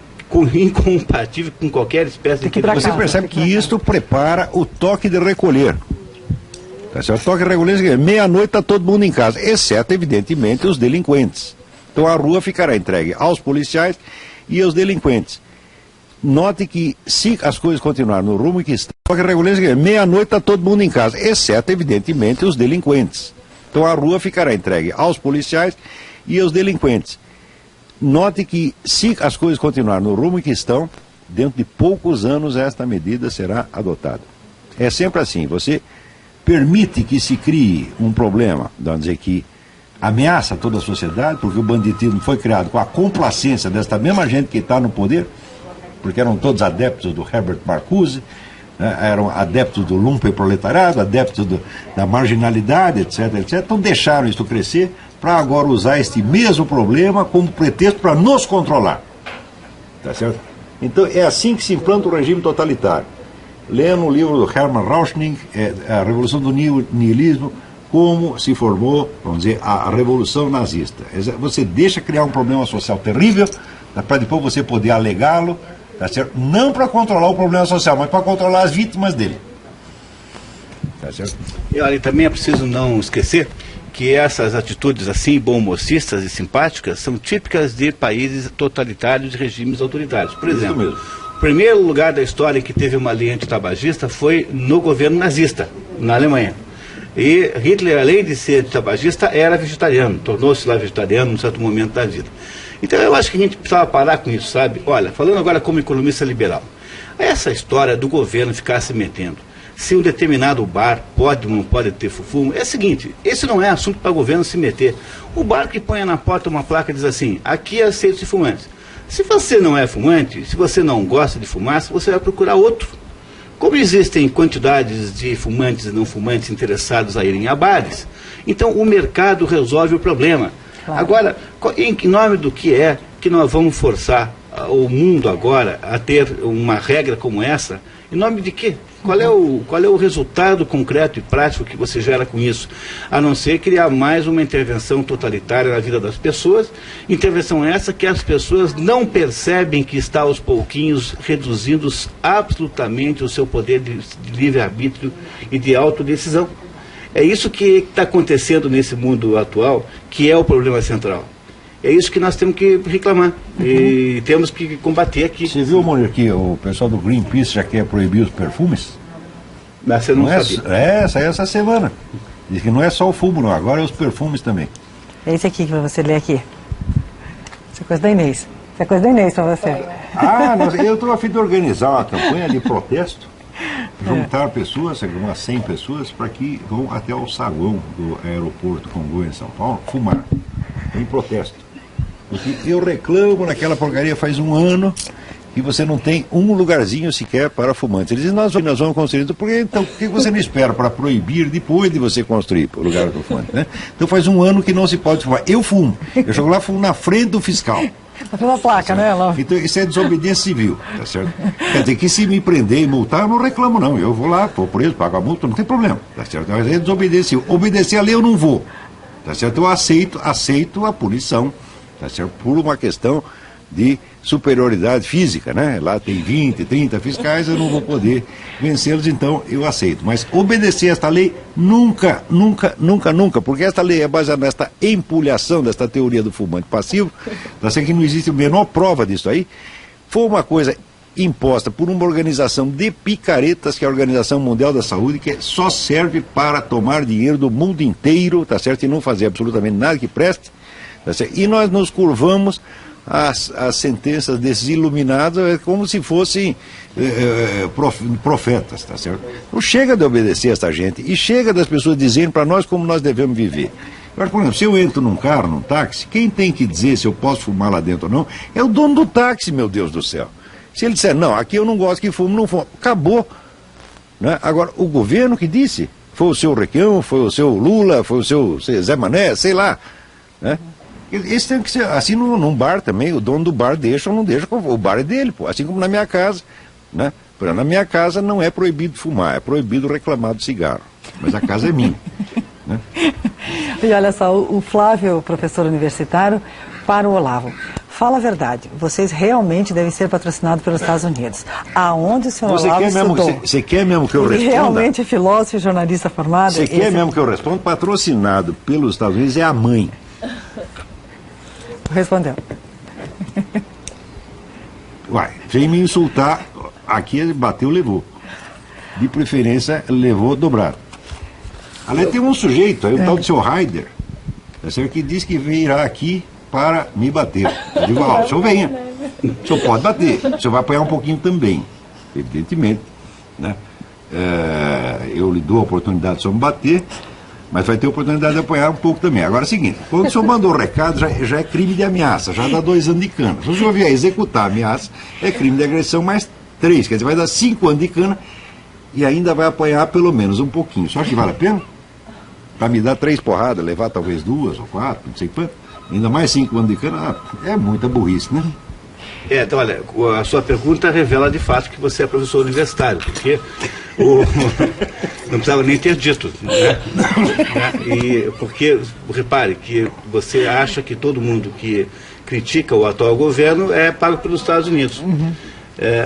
incompatível com qualquer espécie de... Você percebe que isto prepara o toque de recolher. O toque de recolher é meia-noite, está todo mundo em casa, exceto, evidentemente, os delinquentes. Então a rua ficará entregue aos policiais e aos delinquentes. Note que, se as coisas continuarem no rumo que estão, toque de recolher é meia-noite, está todo mundo em casa, exceto, evidentemente, os delinquentes. Então a rua ficará entregue aos policiais e aos delinquentes. Note que, se as coisas continuarem no rumo que estão, dentro de poucos anos esta medida será adotada. É sempre assim, você permite que se crie um problema, vamos dizer, que ameaça toda a sociedade, porque o banditismo foi criado com a complacência desta mesma gente que está no poder, porque eram todos adeptos do Herbert Marcuse, né, eram adeptos do lumpenproletariado, adeptos da marginalidade, etc, etc. Então deixaram isso crescer para agora usar este mesmo problema como pretexto para nos controlar. Tá certo? Então é assim que se implanta o regime totalitário. Lendo o livro do Hermann Rauschning, A Revolução do Nihilismo, como se formou, vamos dizer, a Revolução Nazista. Você deixa criar um problema social terrível, para depois você poder alegá-lo, tá certo? Não para controlar o problema social, mas para controlar as vítimas dele. Tá certo? E olha, também é preciso não esquecer que essas atitudes assim, bom-mocistas e simpáticas, são típicas de países totalitários, de regimes autoritários. Por exemplo, o primeiro lugar da história em que teve uma lei antitabagista foi no governo nazista, na Alemanha. E Hitler, além de ser tabagista, era vegetariano, tornou-se lá vegetariano num certo momento da vida. Então eu acho que a gente precisava parar com isso, sabe? Olha, falando agora como economista liberal, essa história do governo ficar se metendo, se um determinado bar pode ou não pode ter fumo, é o seguinte, esse não é assunto para o governo se meter. O bar que põe na porta uma placa diz assim, aqui é aceito de fumantes. Se você não é fumante, se você não gosta de fumaça, você vai procurar outro. Como existem quantidades de fumantes e não fumantes interessados a irem a bares, então o mercado resolve o problema. Claro. Agora, em nome do que é que nós vamos forçar o mundo agora a ter uma regra como essa? Em nome de quê? Qual é o resultado concreto e prático que você gera com isso? A não ser criar mais uma intervenção totalitária na vida das pessoas, intervenção essa que as pessoas não percebem que está aos pouquinhos reduzindo absolutamente o seu poder de livre-arbítrio e de autodecisão. É isso que está acontecendo nesse mundo atual, que é o problema central. É isso que nós temos que reclamar e temos que combater aqui. Você viu, Mônica, que o pessoal do Greenpeace já quer proibir os perfumes? Mas você não sabia. Saiu essa semana. Diz que não é só o fumo, não, agora é os perfumes também. É esse aqui que você lê aqui. Isso é coisa da Inês. Isso é coisa da Inês para você. Eu estou a fim de organizar uma campanha de protesto, juntar pessoas, umas 100 pessoas, para que vão até o saguão do aeroporto Congonhas, em São Paulo, fumar, em protesto. Porque eu reclamo naquela porcaria faz um ano que você não tem um lugarzinho sequer para fumantes. Eles dizem, nós vamos construir. Então, por que você não espera para proibir depois de você construir o lugar para fumante, né? Então faz um ano que não se pode fumar. Eu fumo. Eu chego lá, fumo na frente do fiscal. Pela placa, certo? Né? Lá. Então isso é desobediência civil, tá certo? Quer dizer que se me prender e multar, eu não reclamo não. Eu vou lá, estou preso, pago a multa, não tem problema, tá certo? Mas é desobediência civil. Obedecer a lei eu não vou, tá certo? Eu aceito a punição, tá certo? Por uma questão de superioridade física, né? Lá tem 20, 30 fiscais, eu não vou poder vencê-los, então eu aceito. Mas obedecer esta lei, nunca, porque esta lei é baseada nesta empulhação, desta teoria do fumante passivo, tá certo? Que não existe a menor prova disso aí. Foi uma coisa imposta por uma organização de picaretas, que é a Organização Mundial da Saúde, que só serve para tomar dinheiro do mundo inteiro, tá certo? E não fazer absolutamente nada que preste, tá certo? E nós nos curvamos as sentenças desses iluminados é como se fossem profetas, tá certo? Então chega de obedecer essa gente e chega das pessoas dizendo para nós como nós devemos viver. Agora, por exemplo, se eu entro num carro, num táxi, quem tem que dizer se eu posso fumar lá dentro ou não é o dono do táxi, meu Deus do céu. Se ele disser, não, aqui eu não gosto que fumo, não fumo, acabou. Né? Agora, o governo que disse, foi o seu Requião, foi o seu Lula, foi o seu Zé Mané, sei lá. Né? Esse tem que ser assim num bar também, o dono do bar deixa ou não deixa, o bar é dele, pô. Assim como na minha casa. Né? Na minha casa não é proibido fumar, é proibido reclamar do cigarro. Mas a casa é minha. Né? E olha só, o Flávio, professor universitário, para o Olavo. Fala a verdade, vocês realmente devem ser patrocinados pelos Estados Unidos. Aonde o senhor Olavo estudou? Você quer mesmo que eu responda? Realmente é filósofo e jornalista formado? Você quer mesmo que eu responda? Patrocinado pelos Estados Unidos é a mãe. Respondeu. Uai, vem me insultar, aqui ele bateu, levou. De preferência, levou dobrado. Ali tem um sujeito, aí o tal do seu Raider, que diz que virá aqui para me bater. Eu digo, ó, o senhor venha. O senhor pode bater, o senhor vai apanhar um pouquinho também, evidentemente. Né? Eu lhe dou a oportunidade de o senhor me bater, mas vai ter a oportunidade de apanhar um pouco também. Agora é o seguinte, quando o senhor mandou o recado, já é crime de ameaça, já dá 2 anos de cana. Se o senhor vier executar a ameaça, é crime de agressão mais 3, quer dizer, vai dar 5 anos de cana e ainda vai apanhar pelo menos um pouquinho. Você acha que vale a pena? Para me dar 3 porradas, levar talvez 2 ou 4, não sei quanto, ainda mais 5 anos de cana, é muita burrice, né? Então, olha, a sua pergunta revela de fato que você é professor universitário, porque não precisava nem ter dito, né? E porque, repare, que você acha que todo mundo que critica o atual governo é pago pelos Estados Unidos.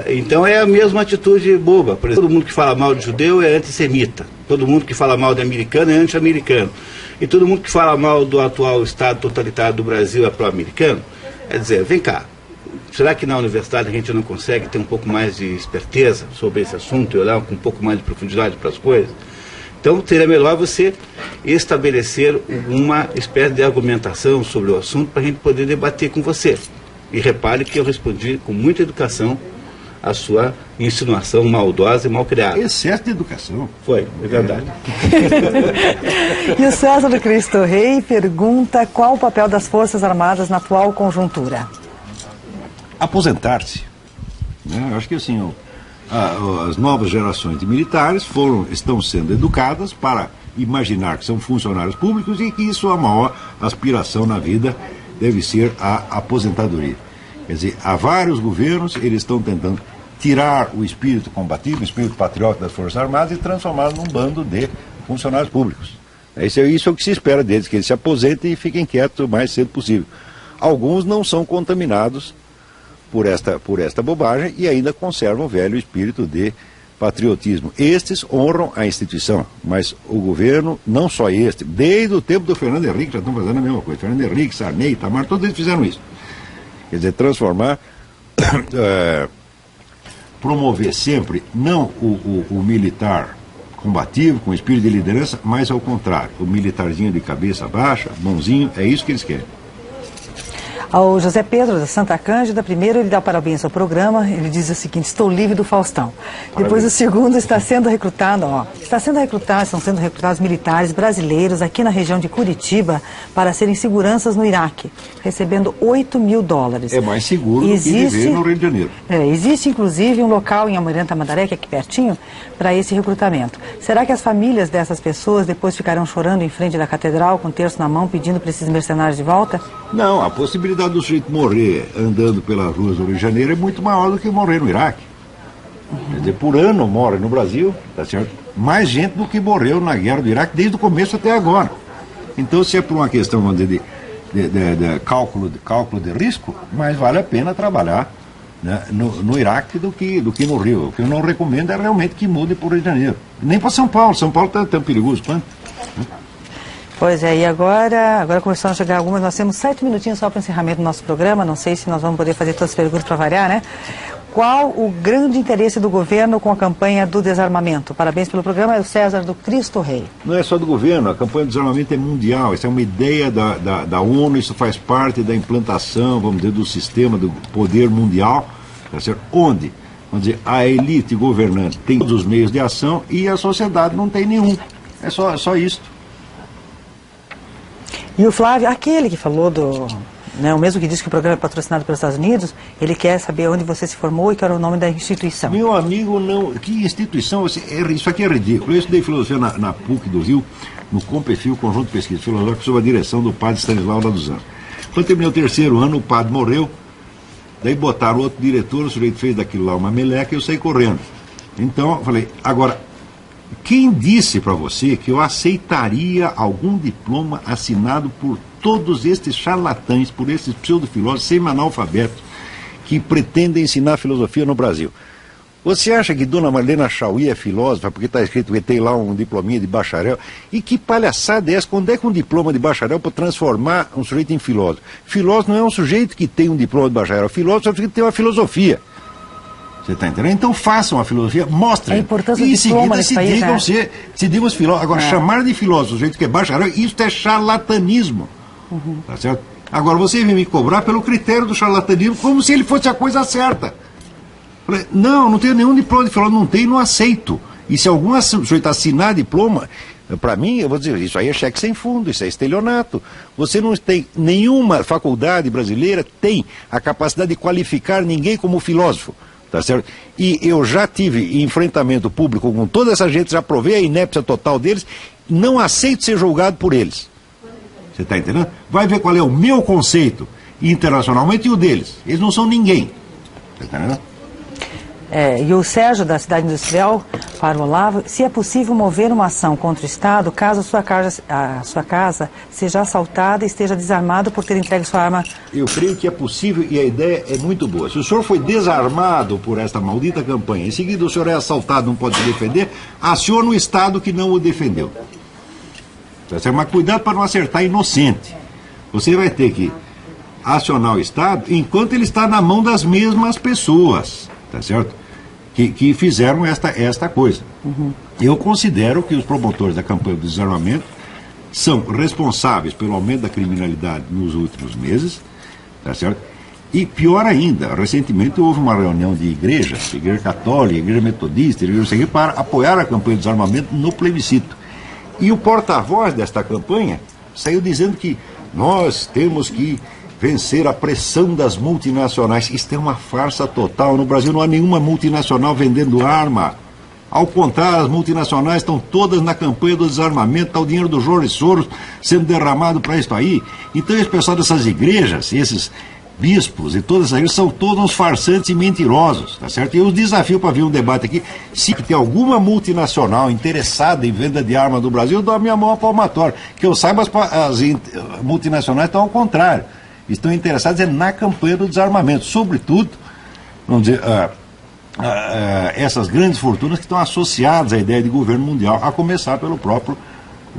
Então é a mesma atitude boba. Por exemplo, todo mundo que fala mal de judeu é antissemita, todo mundo que fala mal de americano é anti-americano, e todo mundo que fala mal do atual Estado totalitário do Brasil é pró-americano. Quer dizer, vem cá, será que na universidade a gente não consegue ter um pouco mais de esperteza sobre esse assunto e olhar com um pouco mais de profundidade para as coisas? Então seria melhor você estabelecer uma espécie de argumentação sobre o assunto para a gente poder debater com você. E repare que eu respondi com muita educação a sua insinuação maldosa e mal criada. Excesso de educação. Foi, é verdade. E o César do Cristo Rei pergunta qual o papel das Forças Armadas na atual conjuntura. Aposentar-se. Eu acho que assim, as novas gerações de militares estão sendo educadas para imaginar que são funcionários públicos e que isso é a maior aspiração na vida deve ser a aposentadoria. Quer dizer, há vários governos, eles estão tentando tirar o espírito combativo, o espírito patriota das Forças Armadas e transformá-lo num bando de funcionários públicos. Isso é o que se espera deles, que eles se aposentem e fiquem quietos o mais cedo possível. Alguns não são contaminados por esta bobagem e ainda conservam o velho espírito de patriotismo. Estes honram a instituição, mas o governo, não só este, desde o tempo do Fernando Henrique, já estão fazendo a mesma coisa. Fernando Henrique, Sarney, Itamar, todos eles fizeram isso. Quer dizer, transformar, promover sempre, não o militar combativo, com espírito de liderança, mas ao contrário, o militarzinho de cabeça baixa, bonzinho, é isso que eles querem. Ao José Pedro da Santa Cândida, primeiro ele dá parabéns ao programa, ele diz o seguinte: estou livre do Faustão. Parabéns. Depois o segundo, estão sendo recrutados militares brasileiros aqui na região de Curitiba para serem seguranças no Iraque, recebendo $8 mil. É mais seguro do que viver no Rio de Janeiro. Existe inclusive um local em Almirante Tamandaré, que é aqui pertinho, para esse recrutamento. Será que as famílias dessas pessoas depois ficarão chorando em frente da catedral com o terço na mão pedindo para esses mercenários de volta? Não, a possibilidade do sujeito morrer andando pelas ruas do Rio de Janeiro é muito maior do que morrer no Iraque. Quer dizer, por ano morre no Brasil, tá certo? Mais gente do que morreu na guerra do Iraque desde o começo até agora. Então, se é por uma questão, vamos dizer, de cálculo de risco, mais vale a pena trabalhar, né, no Iraque do que no Rio. O que eu não recomendo é realmente que mude para o Rio de Janeiro. Nem para São Paulo. São Paulo está tão perigoso quanto. Pois é, e agora começaram a chegar algumas, nós temos 7 minutinhos só para o encerramento do nosso programa, não sei se nós vamos poder fazer todas as perguntas para variar, né? qual o grande interesse do governo com a campanha do desarmamento? Parabéns pelo programa, é o César do Cristo Rei. Não é só do governo, a campanha do desarmamento é mundial, isso é uma ideia da ONU, isso faz parte da implantação, vamos dizer, do sistema do poder mundial, tá certo? Onde, vamos dizer, a elite governante tem todos os meios de ação e a sociedade não tem nenhum. É só isso. E o Flávio, aquele que falou o mesmo que disse que o programa é patrocinado pelos Estados Unidos, ele quer saber onde você se formou e qual era o nome da instituição. Meu amigo, não. Que instituição? Isso aqui é ridículo. Eu estudei filosofia na PUC do Rio, no COMPEFIL, Conjunto de Pesquisa Filosófica, sob a direção do padre Stanislau da dos Anjos. Quando terminei o 3º ano, o padre morreu, daí botaram outro diretor, o sujeito fez daquilo lá uma meleca e eu saí correndo. Então, eu falei, agora, quem disse para você que eu aceitaria algum diploma assinado por todos estes charlatães, por esses pseudofilósofos semi-analfabetos que pretendem ensinar filosofia no Brasil? Você acha que Dona Marlena Chauí é filósofa porque está escrito que tem lá um diplominha de bacharel? E que palhaçada é essa? Quando é que um diploma de bacharel pode transformar um sujeito em filósofo? Filósofo não é um sujeito que tem um diploma de bacharel, filósofo é um sujeito que tem uma filosofia. Você está entendendo? Então façam a filosofia, mostrem. A importância e em do diploma seguida nesse país, se digam filósofos. Agora, chamar de filósofo o sujeito que é bacharel, isso é charlatanismo. Tá certo? Agora, você vem me cobrar pelo critério do charlatanismo como se ele fosse a coisa certa. Não tenho nenhum diploma de filósofo, não tenho, não aceito. E se algum sujeito assinar diploma, para mim, eu vou dizer, isso aí é cheque sem fundo, isso é estelionato. Você não tem, nenhuma faculdade brasileira tem a capacidade de qualificar ninguém como filósofo. Tá certo? E eu já tive enfrentamento público com toda essa gente, já provei a inépcia total deles, não aceito ser julgado por eles. Você está entendendo? Vai ver qual é o meu conceito internacionalmente e o deles. Eles não são ninguém. Você está entendendo? E o Sérgio, da Cidade Industrial, para o Olavo, se é possível mover uma ação contra o Estado caso a sua casa seja assaltada e esteja desarmado por ter entregue sua arma. Eu creio que é possível e a ideia é muito boa. Se o senhor foi desarmado por esta maldita campanha, em seguida o senhor é assaltado, não pode se defender, aciona o Estado que não o defendeu. Mas cuidado para não acertar inocente. Você vai ter que acionar o Estado enquanto ele está na mão das mesmas pessoas. Tá certo? Que fizeram esta coisa. Eu considero que os promotores da campanha do desarmamento são responsáveis pelo aumento da criminalidade nos últimos meses, tá certo? E pior ainda, recentemente houve uma reunião de igrejas, igreja católica, igreja metodista, igreja para apoiar a campanha do desarmamento no plebiscito. E o porta-voz desta campanha saiu dizendo que nós temos que vencer a pressão das multinacionais. Isso é uma farsa total. No Brasil não há nenhuma multinacional vendendo arma. Ao contrário, as multinacionais estão todas na campanha do desarmamento, está o dinheiro do Jorge Soros sendo derramado para isso aí. Então esse pessoal dessas igrejas, esses bispos e todas essas igrejas são todos uns farsantes e mentirosos, tá certo? E eu os desafio para vir um debate aqui, se tem alguma multinacional interessada em venda de arma do Brasil, eu dou a minha mão à palmatória. Que eu saiba, as multinacionais estão ao contrário. Estão interessados na campanha do desarmamento, sobretudo, vamos dizer, essas grandes fortunas que estão associadas à ideia de governo mundial, a começar pelo próprio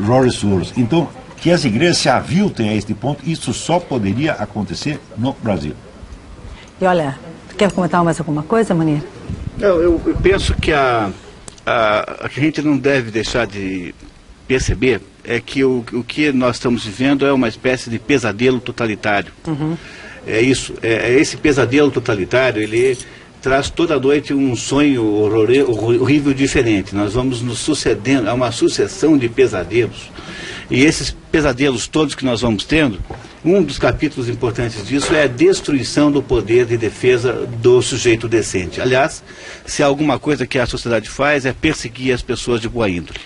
Jorge Soros. Então, que as igrejas se aviltem a este ponto, isso só poderia acontecer no Brasil. E olha, quer comentar mais alguma coisa, Munir? Eu penso que a gente não deve deixar de perceber é que o que nós estamos vivendo é uma espécie de pesadelo totalitário. É isso, esse pesadelo totalitário, ele traz toda noite um sonho horrível diferente. Nós vamos nos sucedendo, há uma sucessão de pesadelos. E esses pesadelos todos que nós vamos tendo, um dos capítulos importantes disso é a destruição do poder de defesa do sujeito decente. Aliás, se há alguma coisa que a sociedade faz é perseguir as pessoas de boa índole.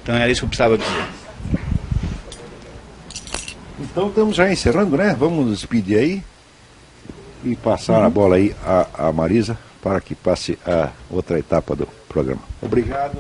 Então era isso que eu precisava dizer. Então estamos já encerrando, né? Vamos nos despedir aí e passar a bola aí a Marisa para que passe a outra etapa do programa. Obrigado.